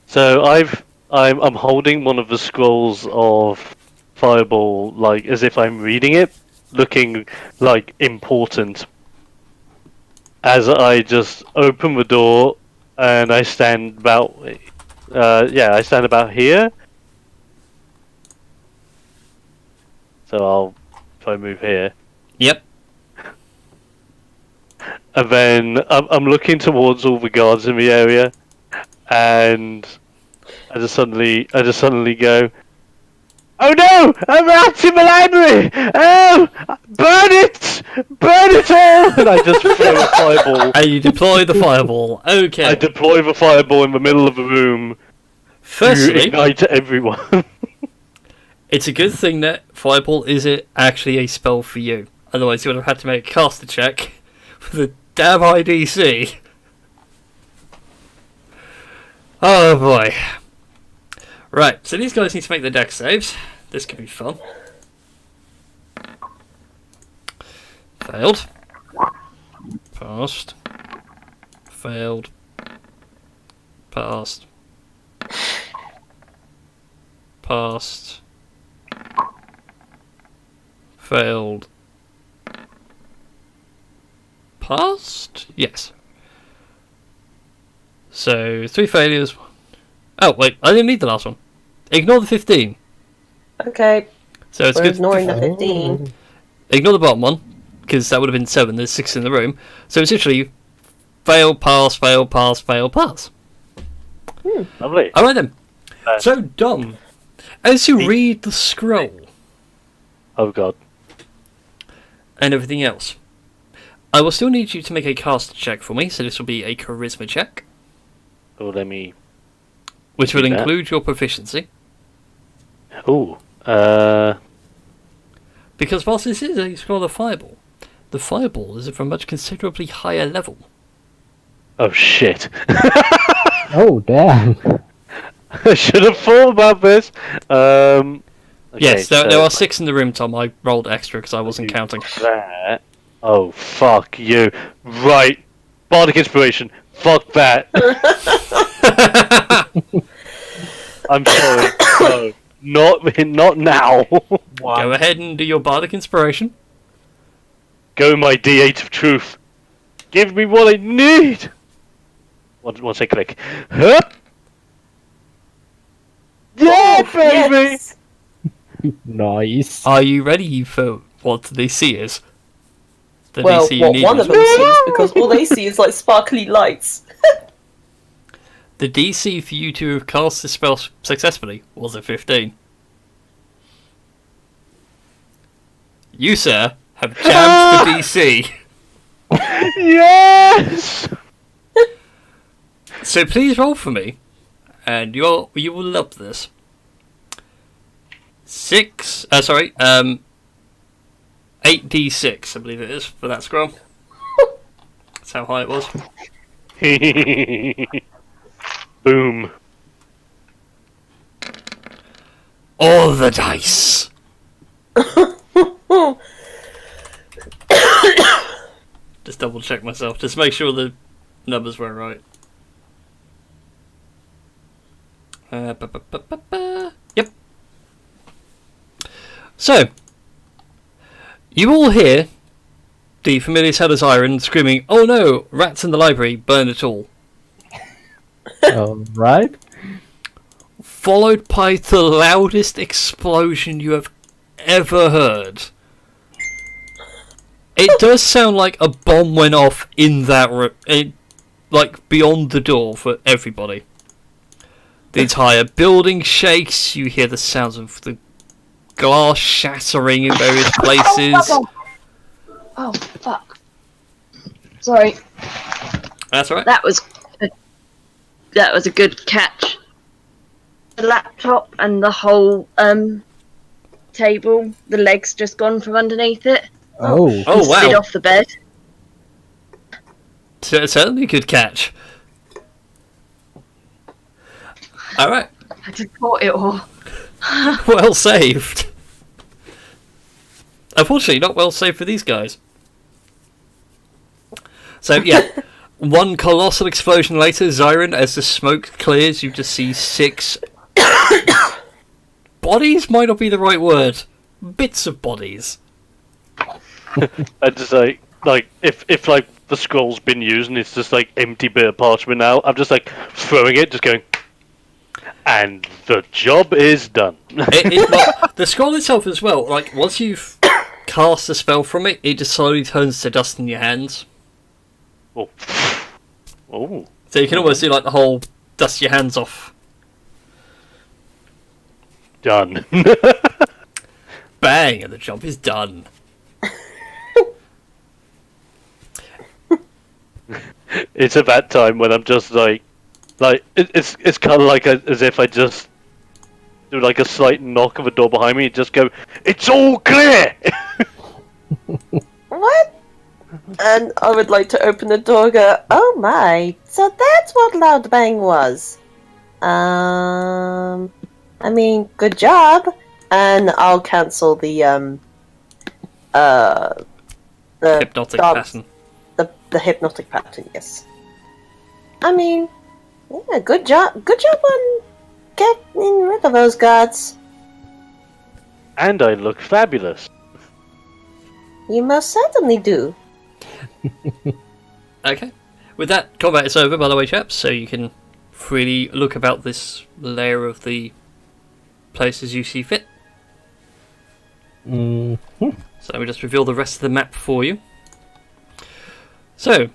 So I'm holding one of the scrolls of Fireball, like as if I'm reading it, looking like important. As I just open the door and I stand about, I stand about here. So I'll try move here, Yep. and then I'm looking towards all the guards in the area, and I just suddenly go, "Oh no! I'm out in the library! Oh, burn it! Burn it all!" And I just throw a fireball. And you deploy the fireball. Okay. I deploy the fireball in the middle of the room to Firstly, ignite everyone. it's a good thing that fireball isn't actually a spell for you. Otherwise, you would have had to make a caster check with a damn high DC. Oh boy. Right, so these guys need to make their dex saves. This could be fun. Failed. Passed. Failed. Passed. Passed. Failed. Passed? Yes. So, 3 failures. Oh, wait, I didn't need the last one. Ignore the 15. Okay, So it's we're good. ignoring the 15. Ignore the bottom one, because that would have been 7. There's 6 in the room. So it's literally fail, pass, fail, pass, fail, pass. Lovely. Alright then. So, Dom, as you read the scroll Oh god. and everything else, I will still need you to make a caster check for me. So this will be a charisma check, Oh, let me. which will Do that. include your proficiency. Ooh. Because whilst this is a scroll of fireball, the fireball is from a much considerably higher level. Oh shit. Oh, damn. I should have thought about this. Yes, there so are 6 in the room, Tom. I rolled extra because I wasn't counting. that. Oh, fuck you. Right. Bardic Inspiration. Fuck that. I'm sorry. No. Not now. Go ahead and do your Bardic Inspiration. Go my D8 of truth. Give me what I need. Once I click. Huh? Yeah, Oh, baby! yes. Nice. Are you ready for what the DC is? The Well, DC you what need one was- of them sees, because all they see is like sparkly lights. The DC for you to have cast this spell successfully was a 15. You, sir, have jammed the DC. Yes! So please roll for me, and you will love this. 8d6, I believe it is, for that scroll. That's how high it was. Boom. All the dice. Just double check myself, just make sure the numbers were right. Yep. So, you all hear the familiar Sailor's Iron screaming, "Oh no, rats in the library, burn it all." Right? Followed by the loudest explosion you have ever heard. It does sound like a bomb went off in that room, like beyond the door for everybody. The entire building shakes, you hear the sounds of the glass shattering in various places. Oh, fuck. Sorry, That's right. that was a good catch. The laptop and the whole table, the legs just gone from underneath it. Oh. Oh Slid wow, off the bed. certainly a good catch. Alright, I just caught it all. well saved. Unfortunately, not well saved for these guys. So yeah, one colossal explosion later, Zyron, as the smoke clears, you just see 6 bodies might not be the right word. Bits of bodies. I just like if like the scroll's been used and it's just like empty bit of parchment now, I'm just like throwing it, just going, and the job is done. Well, the scroll itself as well, like once you've cast a spell from it, it just slowly turns to dust in your hands. Oh. Oh. So you can almost see like the whole dust your hands off. Done. Bang, and the job is done. It's at that time when I'm just it's kind of like as if I just do like a slight knock of a door behind me and just go, it's all clear. What? And I would like to open the door and go, oh my, so that's what Loud Bang was. I mean, good job. And I'll cancel the Hypnotic dogs- pattern. the hypnotic pattern, yes. I mean, yeah, good job on getting rid of those guards. And I look fabulous. You most certainly do. Okay. With that, combat is over, by the way, chaps, so you can freely look about this layer of the places you see fit. Mhm. So let me just reveal the rest of the map for you. So,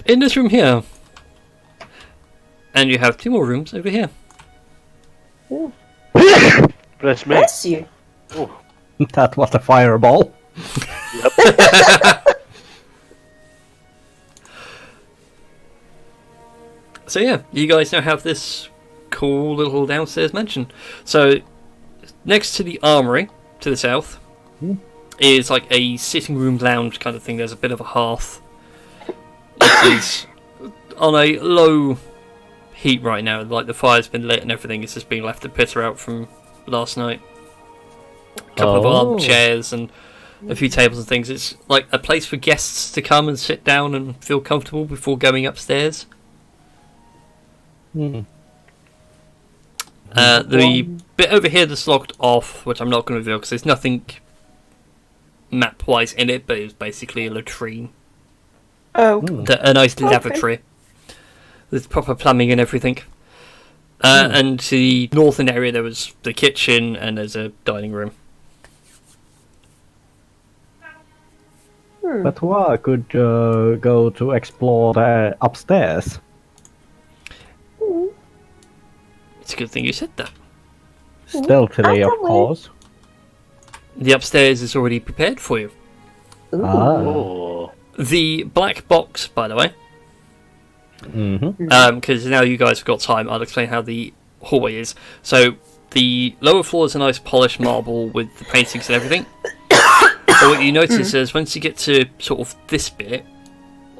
in this room here, and you have 2 more rooms over here. Bless me. Bless you. That was a fireball. So yeah, you guys now have this cool little downstairs mansion. So, next to the armory, to the south, is like a sitting room lounge kind of thing. There's a bit of a hearth. It is on a low heat right now. Like the fire's been lit and everything. It's just being left to pitter out from last night. a couple of Oh. armchairs and a few tables and things. It's like a place for guests to come and sit down and feel comfortable before going upstairs. Hmm. The bit over here that's locked off, which I'm not going to reveal because there's nothing map-wise in it, but it's basically a latrine. Oh, A nice Okay. lavatory with proper plumbing and everything. And to the northern area there was the kitchen and there's a dining room. But why could go to explore the upstairs? It's a good thing you said that. Stealthily, of can wait. course. The upstairs is already prepared for you. Ah. Oh. The black box, by the way, Mm-hmm. because now you guys have got time, I'll explain how the hallway is. So the lower floor is a nice polished marble with the paintings and everything. But what you notice is once you get to sort of this bit,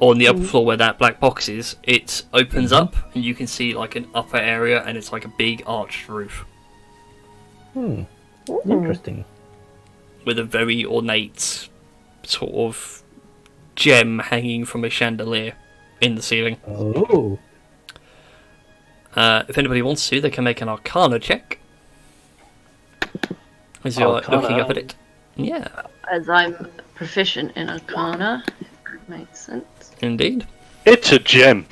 on the upper floor where that black box is, it opens up and you can see like an upper area and it's like a big arched roof Interesting. with a very ornate sort of gem hanging from a chandelier in the ceiling. Oh. If anybody wants to, they can make an Arcana check. As you're like, looking up at it. Yeah, As I'm proficient in Arcana, makes sense. indeed. It's a gem.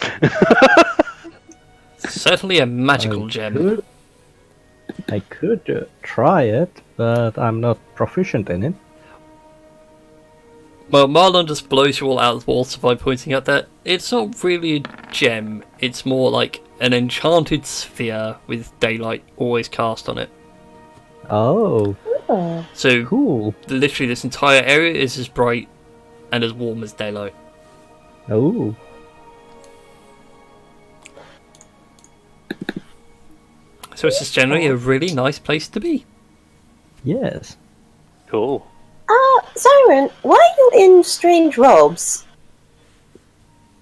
Certainly a magical gem. I could try it, but I'm not proficient in it. Well, Marlon just blows you all out of the water by pointing out that it's not really a gem, it's more like an enchanted sphere with daylight always cast on it. Oh, So, cool. literally, this entire area is as bright and as warm as daylight. Oh. So, it's just generally a really nice place to be. Yes. Cool. Siren, why are you in strange robes?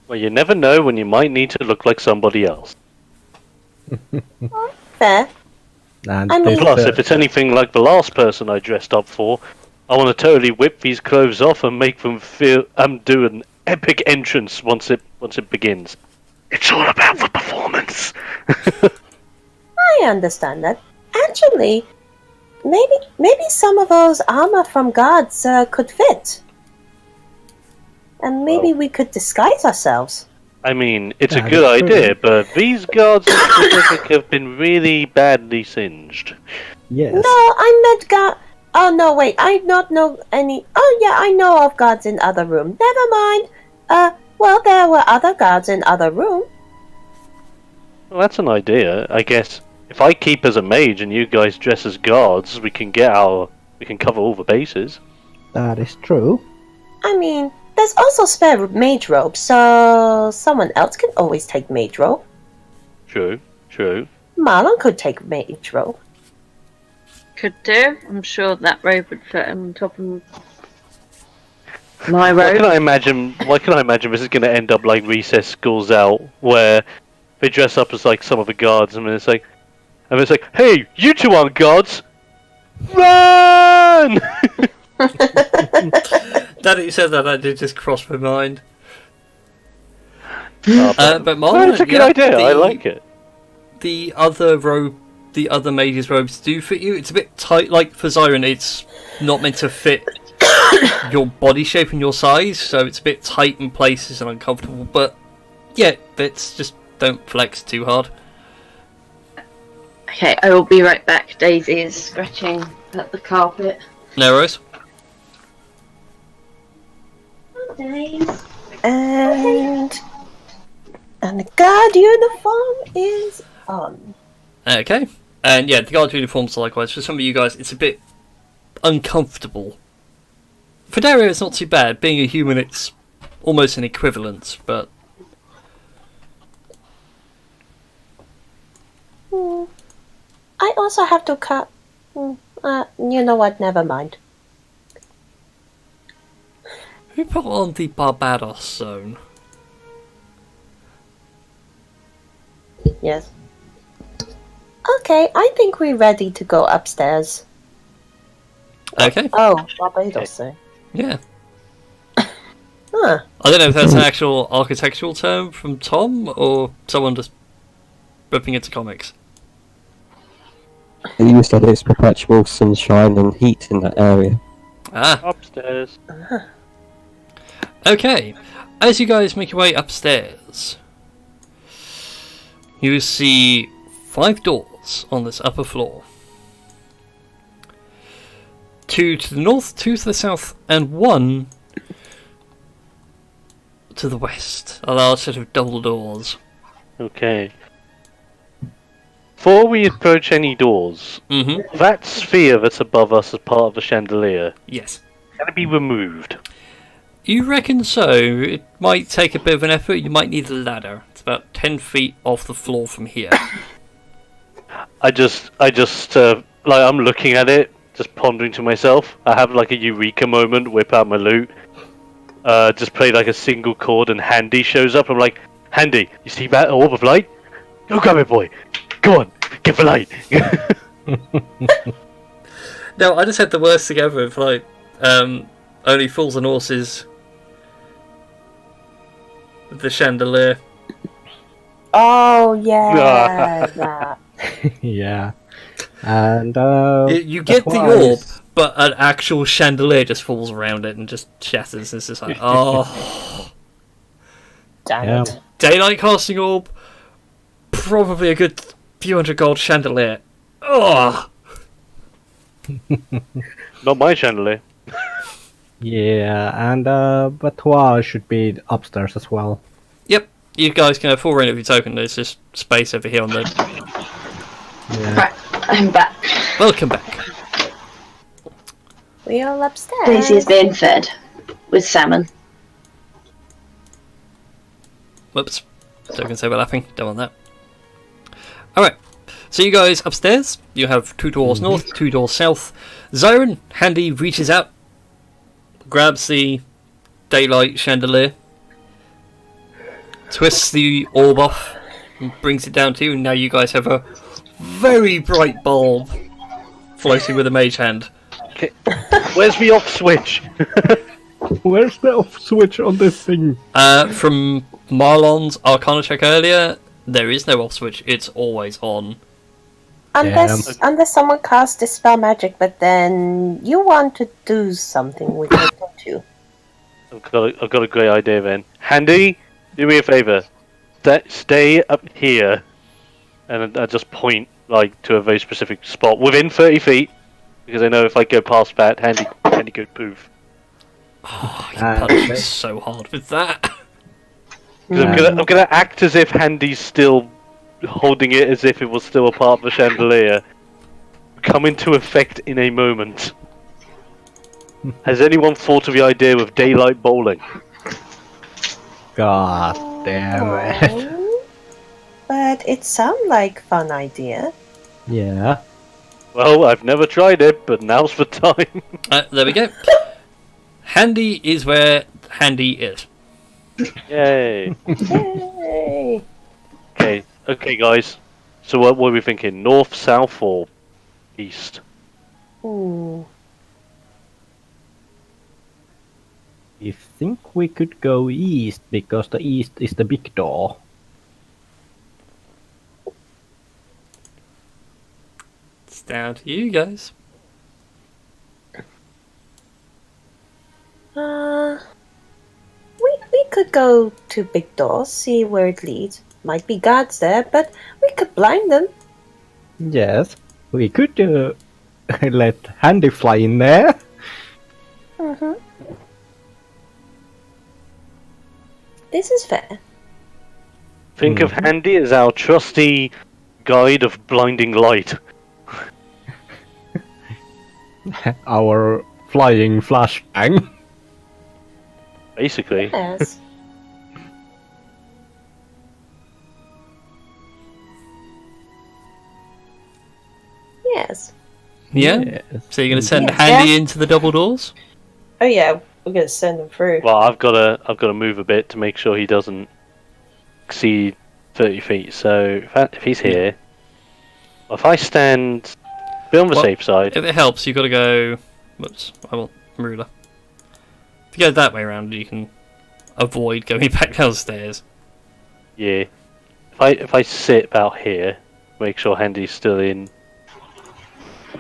Well, you never know when you might need to look like somebody else. Fair. And I mean- this, Plus, if it's anything like the last person I dressed up for, I want to totally whip these clothes off and make them feel do an epic entrance once it begins. It's all about the performance. I understand that. Actually, maybe some of those armor from gods could fit. And maybe we could disguise ourselves. I mean, it's That a good is true. idea, but these guards in specific have been really badly singed. yes. No, I meant god. Oh no, wait. I don't know any. Oh yeah, I know of gods in other room. Never mind. Well, there were other gods in other room. Well, that's an idea. I guess if I keep as a mage and you guys dress as guards, we can cover all the bases. That is true. I mean, there's also spare mage robe, so someone else can always take mage robe. True, true. Marlon could take mage robe. Could do. I'm sure that robe would fit on top of my Why can robe. I imagine this is going to end up like Recess Schools Out, where they dress up as like some of the guards, and it's like, hey, you two aren't guards, run! Now that you said that did just cross my mind. But But Marlon, it's a good idea. I like it. The other mage's robes do fit you. It's a bit tight, like for Zyron, it's not meant to fit your body shape and your size, so it's a bit tight in places and uncomfortable. But yeah, bits just don't flex too hard. Okay, I will be right back. Daisy is scratching at the carpet. No worries. And the guard uniform is on. Okay, and yeah, the guard uniforms likewise. For some of you guys, it's a bit uncomfortable. For Dario, it's not too bad. Being a human, it's almost an equivalent, but I also have to cut. You know what? Never mind. who put on the Barbados zone? Yes. Okay, I think we're ready to go upstairs. Okay. Oh, Barbados, eh? Yeah. Huh. I don't know if that's an actual architectural term from Tom or someone just ripping into comics. They used that it's perpetual sunshine and heat in that area. Ah. Upstairs. Okay. As you guys make your way upstairs, you see 5 doors on this upper floor. 2 to the north, 2 to the south, and 1 to the west. A large set of double doors. Okay. Before we approach any doors, Mm-hmm. that sphere that's above us as part of the chandelier, Yes. can it be removed? You reckon so? It might take a bit of an effort. You might need a ladder. It's about 10 feet off the floor from here. I just, like, I'm looking at it, just pondering to myself. I have like a eureka moment, whip out my loot, just play like a single chord, and Handy shows up. I'm like, Handy, you see that orb of light? Go grab it, boy. Go on, get the light. No, I just had the worst thing ever of like, only fools and horses. The chandelier. Oh, yeah. that. Yeah. And You get the that's why orb, but an actual chandelier just falls around it and just shatters. It's just like, oh. Damn Yeah. it. Daylight casting orb, probably a good few hundred gold chandelier. Oh. Not my chandelier. Yeah, and Batois should be upstairs as well. Yep, you guys can have full reign of your token. There's just space over here on the. Yeah. Right, I'm back. Welcome back. We all upstairs. Daisy is being fed with salmon. Whoops. Tokens overlapping. Don't want that. Alright. So you guys upstairs. You have 2 doors north, 2 doors south. Zyron, Handy, reaches out, grabs the daylight chandelier, twists the orb off, and brings it down to you, and now you guys have a very bright bulb floating with a mage hand. Okay. Where's the off switch? Where's the off switch on this thing? From Marlon's Arcana check earlier, there is no off switch, it's always on. Unless someone casts Dispel Magic, but then you want to do something with it, don't you? I've got a great idea then. Handy, do me a favour. Stay up here. And I just point like to a very specific spot within 30 feet. Because I know if I go past that, Handy could poof. Oh, you punch me so hard with that. 'Cause I'm gonna act as if Handy's still holding it as if it was still a part of the chandelier. Come into effect in a moment. Has anyone thought of the idea of daylight bowling? God damn it. Oh, but it sounds like fun idea. Yeah. Well, I've never tried it, but now's the time. There we go. Handy is where Handy is. Yay. Yay! Okay, guys. So what were we thinking? North, south, or east? Ooh. I think we could go east because the east is the big door. It's down to you guys. We could go to big doors, see where it leads. Might be guards there, but we could blind them. Yes, we could let Handy fly in there. Mm-hmm. This is fair. Think of Handy as our trusty guide of blinding light. Our flying flashbang. Basically. Yes. Yes. Yeah? Yes. So you're going to send Yes. Handy into the double doors? Oh yeah, we're gonna send them through. Well, I've got to move a bit to make sure he doesn't exceed 30 feet. So if he's here, if I stand, be on the Well, safe side. If it helps, you've got to go Whoops, I want ruler. If you go that way around, you can avoid going back downstairs. Yeah. If I sit about here, make sure Handy's still in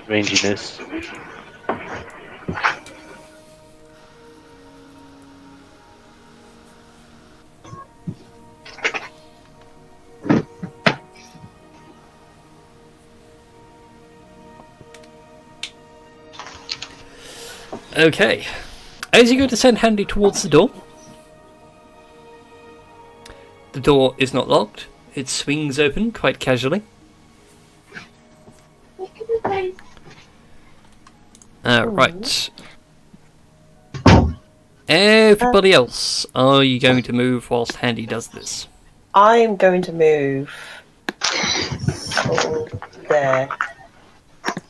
ranginess. Okay. As you go to send Handy towards the door is not locked. It swings open quite casually. Right. Everybody else, are you going to move whilst Handy does this? I'm going to move. There.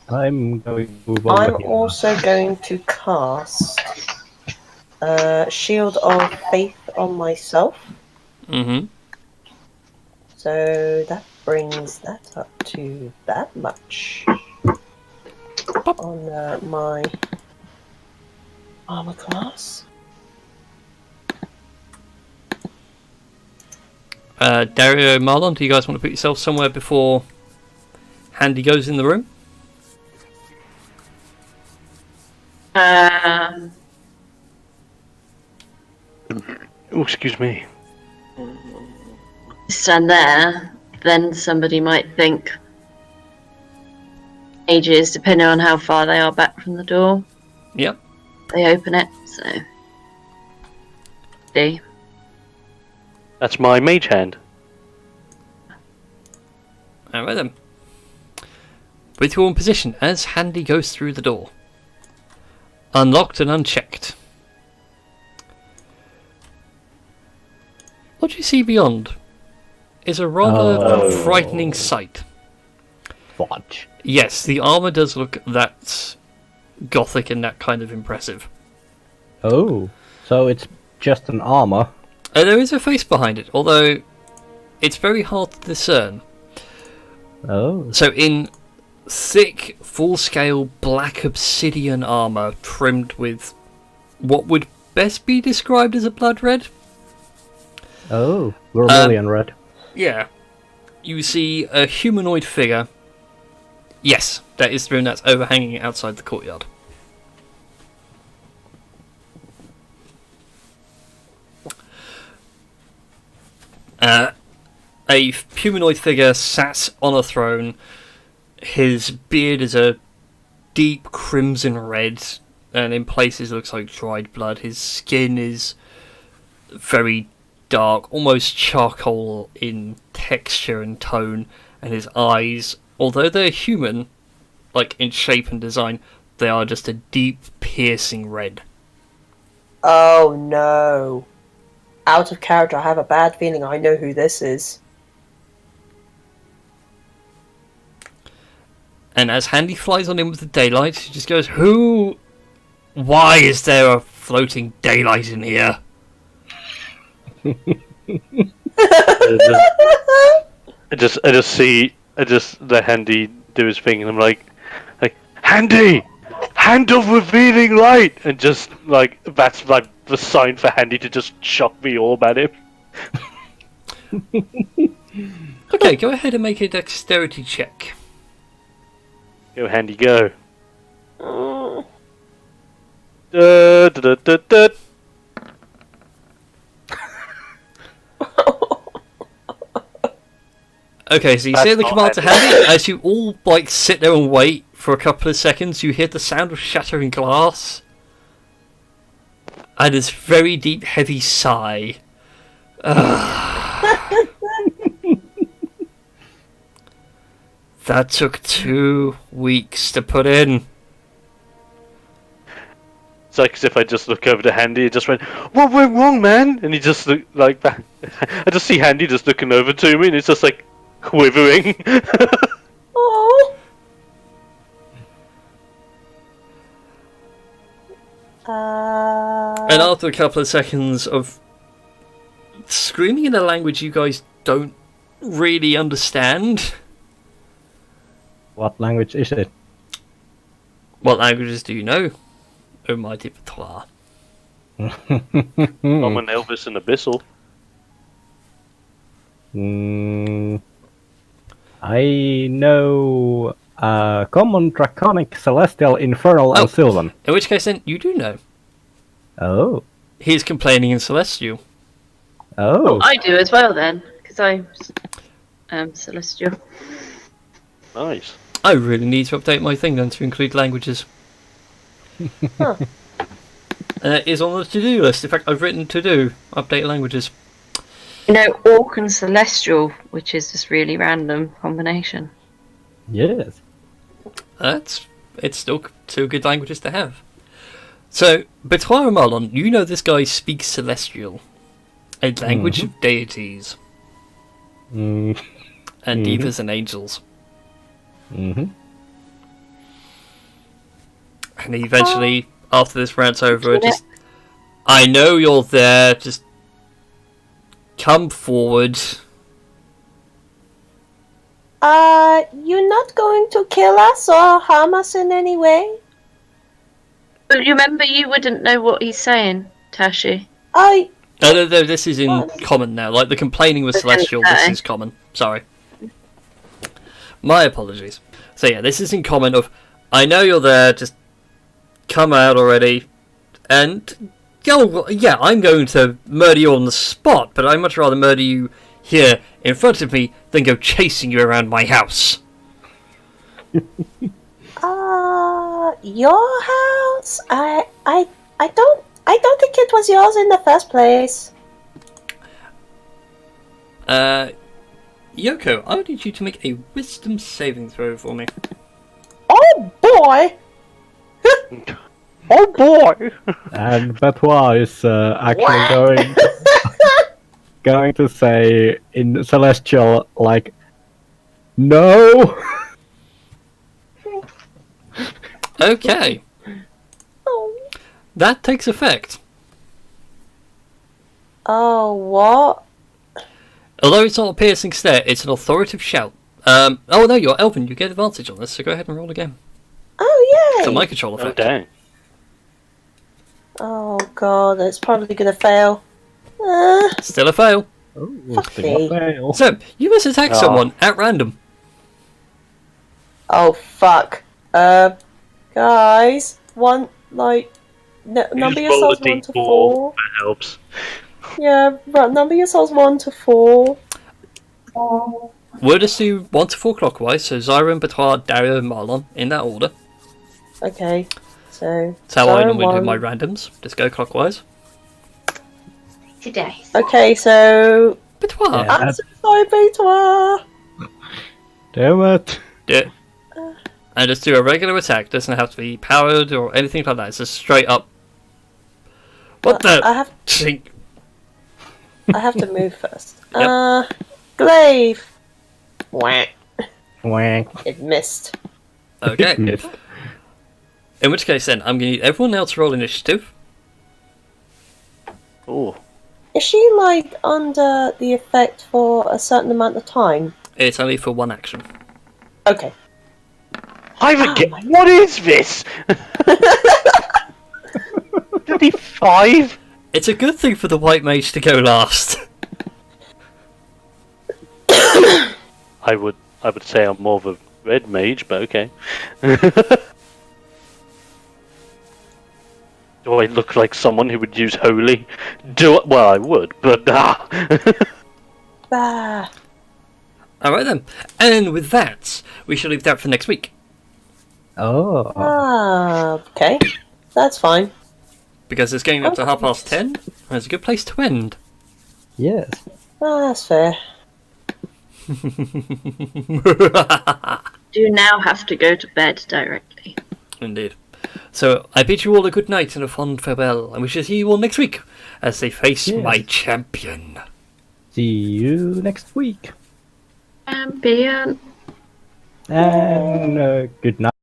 I'm going to move over I'm here. also going to cast Shield of Faith on myself. Mm-hmm. So that brings that up to that much on my armor class. Dario, Marlon, do you guys want to put yourself somewhere before Handy goes in the room? Oh, excuse me. Stand there, then somebody might think ages, depending on how far they are back from the door. Yep. They open it, so. See. That's my mage hand. Alright then. With your own position as Handy goes through the door. Unlocked and unchecked. What you see beyond is a rather frightening sight. Fudge. Yes, the armour does look that gothic and that kind of impressive. Oh, so it's just an armor. There is a face behind it, although it's very hard to discern. Oh. So in thick, full-scale black obsidian armour trimmed with what would best be described as a blood red. Oh, vermilion red. Yeah. You see a humanoid figure. Yes, that is the room that's overhanging outside the courtyard. A humanoid figure sat on a throne. His beard is a deep crimson red, and in places looks like dried blood. His skin is very dark, almost charcoal in texture and tone, and his eyes, although they're human, like in shape and design, they are just a deep, piercing red. Oh no. Out of character, I have a bad feeling I know who this is. And as Handy flies on in with the daylight, she just goes, "Who? Why is there a floating daylight in here?" I just let Handy do his thing, and I'm like, Handy, hand of revealing light, and just like that's like the sign for Handy to just chuck the orb at him. Okay, go ahead and make a dexterity check. Go, Handy, go. Okay, so you That's say the not command to Handy. As you all like sit there and wait for a couple of seconds, you hear the sound of shattering glass and this very deep, heavy sigh. That took 2 weeks to put in. It's like as if I just look over to Handy and just went, "What went wrong, man?" And he just looked like that. I just see Handy just looking over to me, and it's just like quivering. Oh. And after a couple of seconds of screaming in a language you guys don't really understand. What language is it? What languages do you know? Almighty Patois. Common, Elvis, and Abyssal. I know Common, Draconic, Celestial, Infernal, Oh. and Sylvan. In which case, then, you do know. Oh. He's complaining in Celestial. Oh. I do as well then, because I'm Celestial. Nice. I really need to update my thing then to include languages. Huh. And it is on the to-do list. In fact, I've written to-do, update languages. You know, Orc and Celestial, which is this really random combination. Yes. It's still two good languages to have. So, Betoir and Marlon, you know this guy speaks Celestial, a language of deities Mm. and divas and angels. Mm-hmm. And he eventually, after this rant's over, just, I know you're there, just come forward. You're not going to kill us or harm us in any way? But you remember, you wouldn't know what he's saying, Tashi. I No, this is in common now. Like the complaining was Celestial, this is common. Sorry. My apologies. So yeah, this is in common of, I know you're there, just come out already. And, yeah, I'm going to murder you on the spot, but I'd much rather murder you here in front of me than go chasing you around my house. your house? I don't think it was yours in the first place. Yoko, I would need you to make a wisdom saving throw for me. Oh boy! Oh boy! And Betoir is actually going to say in Celestial, like, no! Okay, Oh, that takes effect. what? Although it's not a piercing stare, it's an authoritative shout. Oh no, you're Elven, you get advantage on this, so go ahead and roll again. Oh yay! It's a mind control Oh effect. dang. Oh god, it's probably gonna fail. Still a fail. Fuck me. Fail. So, you must attack Oh. someone at random. Oh fuck. Guys, number Just roll yourselves a 1 to D4. 4. That helps. Yeah, number yourselves 1 to 4. We'll just do 1 to 4 clockwise, so Zyra, Betoir, Dario, and Marlon, in that order. Okay, so. That's how I Zyra normally do 1. my randoms. Just go clockwise. Today. Okay, so. Betoir! Yeah. I'm so sorry, Betoir. Damn it. Do it. And just do a regular attack. Doesn't have to be powered or anything like that. It's just straight up. What the? I have Chink. I have to move first. Yep. Glaive. Wah. Wank. It missed. Okay. Missed. In which case then, I'm going to need everyone else to roll initiative. Oh. Is she like under the effect for a certain amount of time? It's only for one action. Okay. What is this? 35? It's a good thing for the white mage to go last. I would say I'm more of a red mage, but okay. Do I look like someone who would use holy? Well, I would, but Bah. Alright then. And with that, we shall leave that for next week. Oh. Okay. That's fine. Because it's getting up to 10:30, and it's a good place to end. Yes. That's fair. Do now have to go to bed directly. Indeed. So, I bid you all a good night and a fond farewell, and we shall see you all next week as they face Yes. my champion. See you next week. Champion. And good night.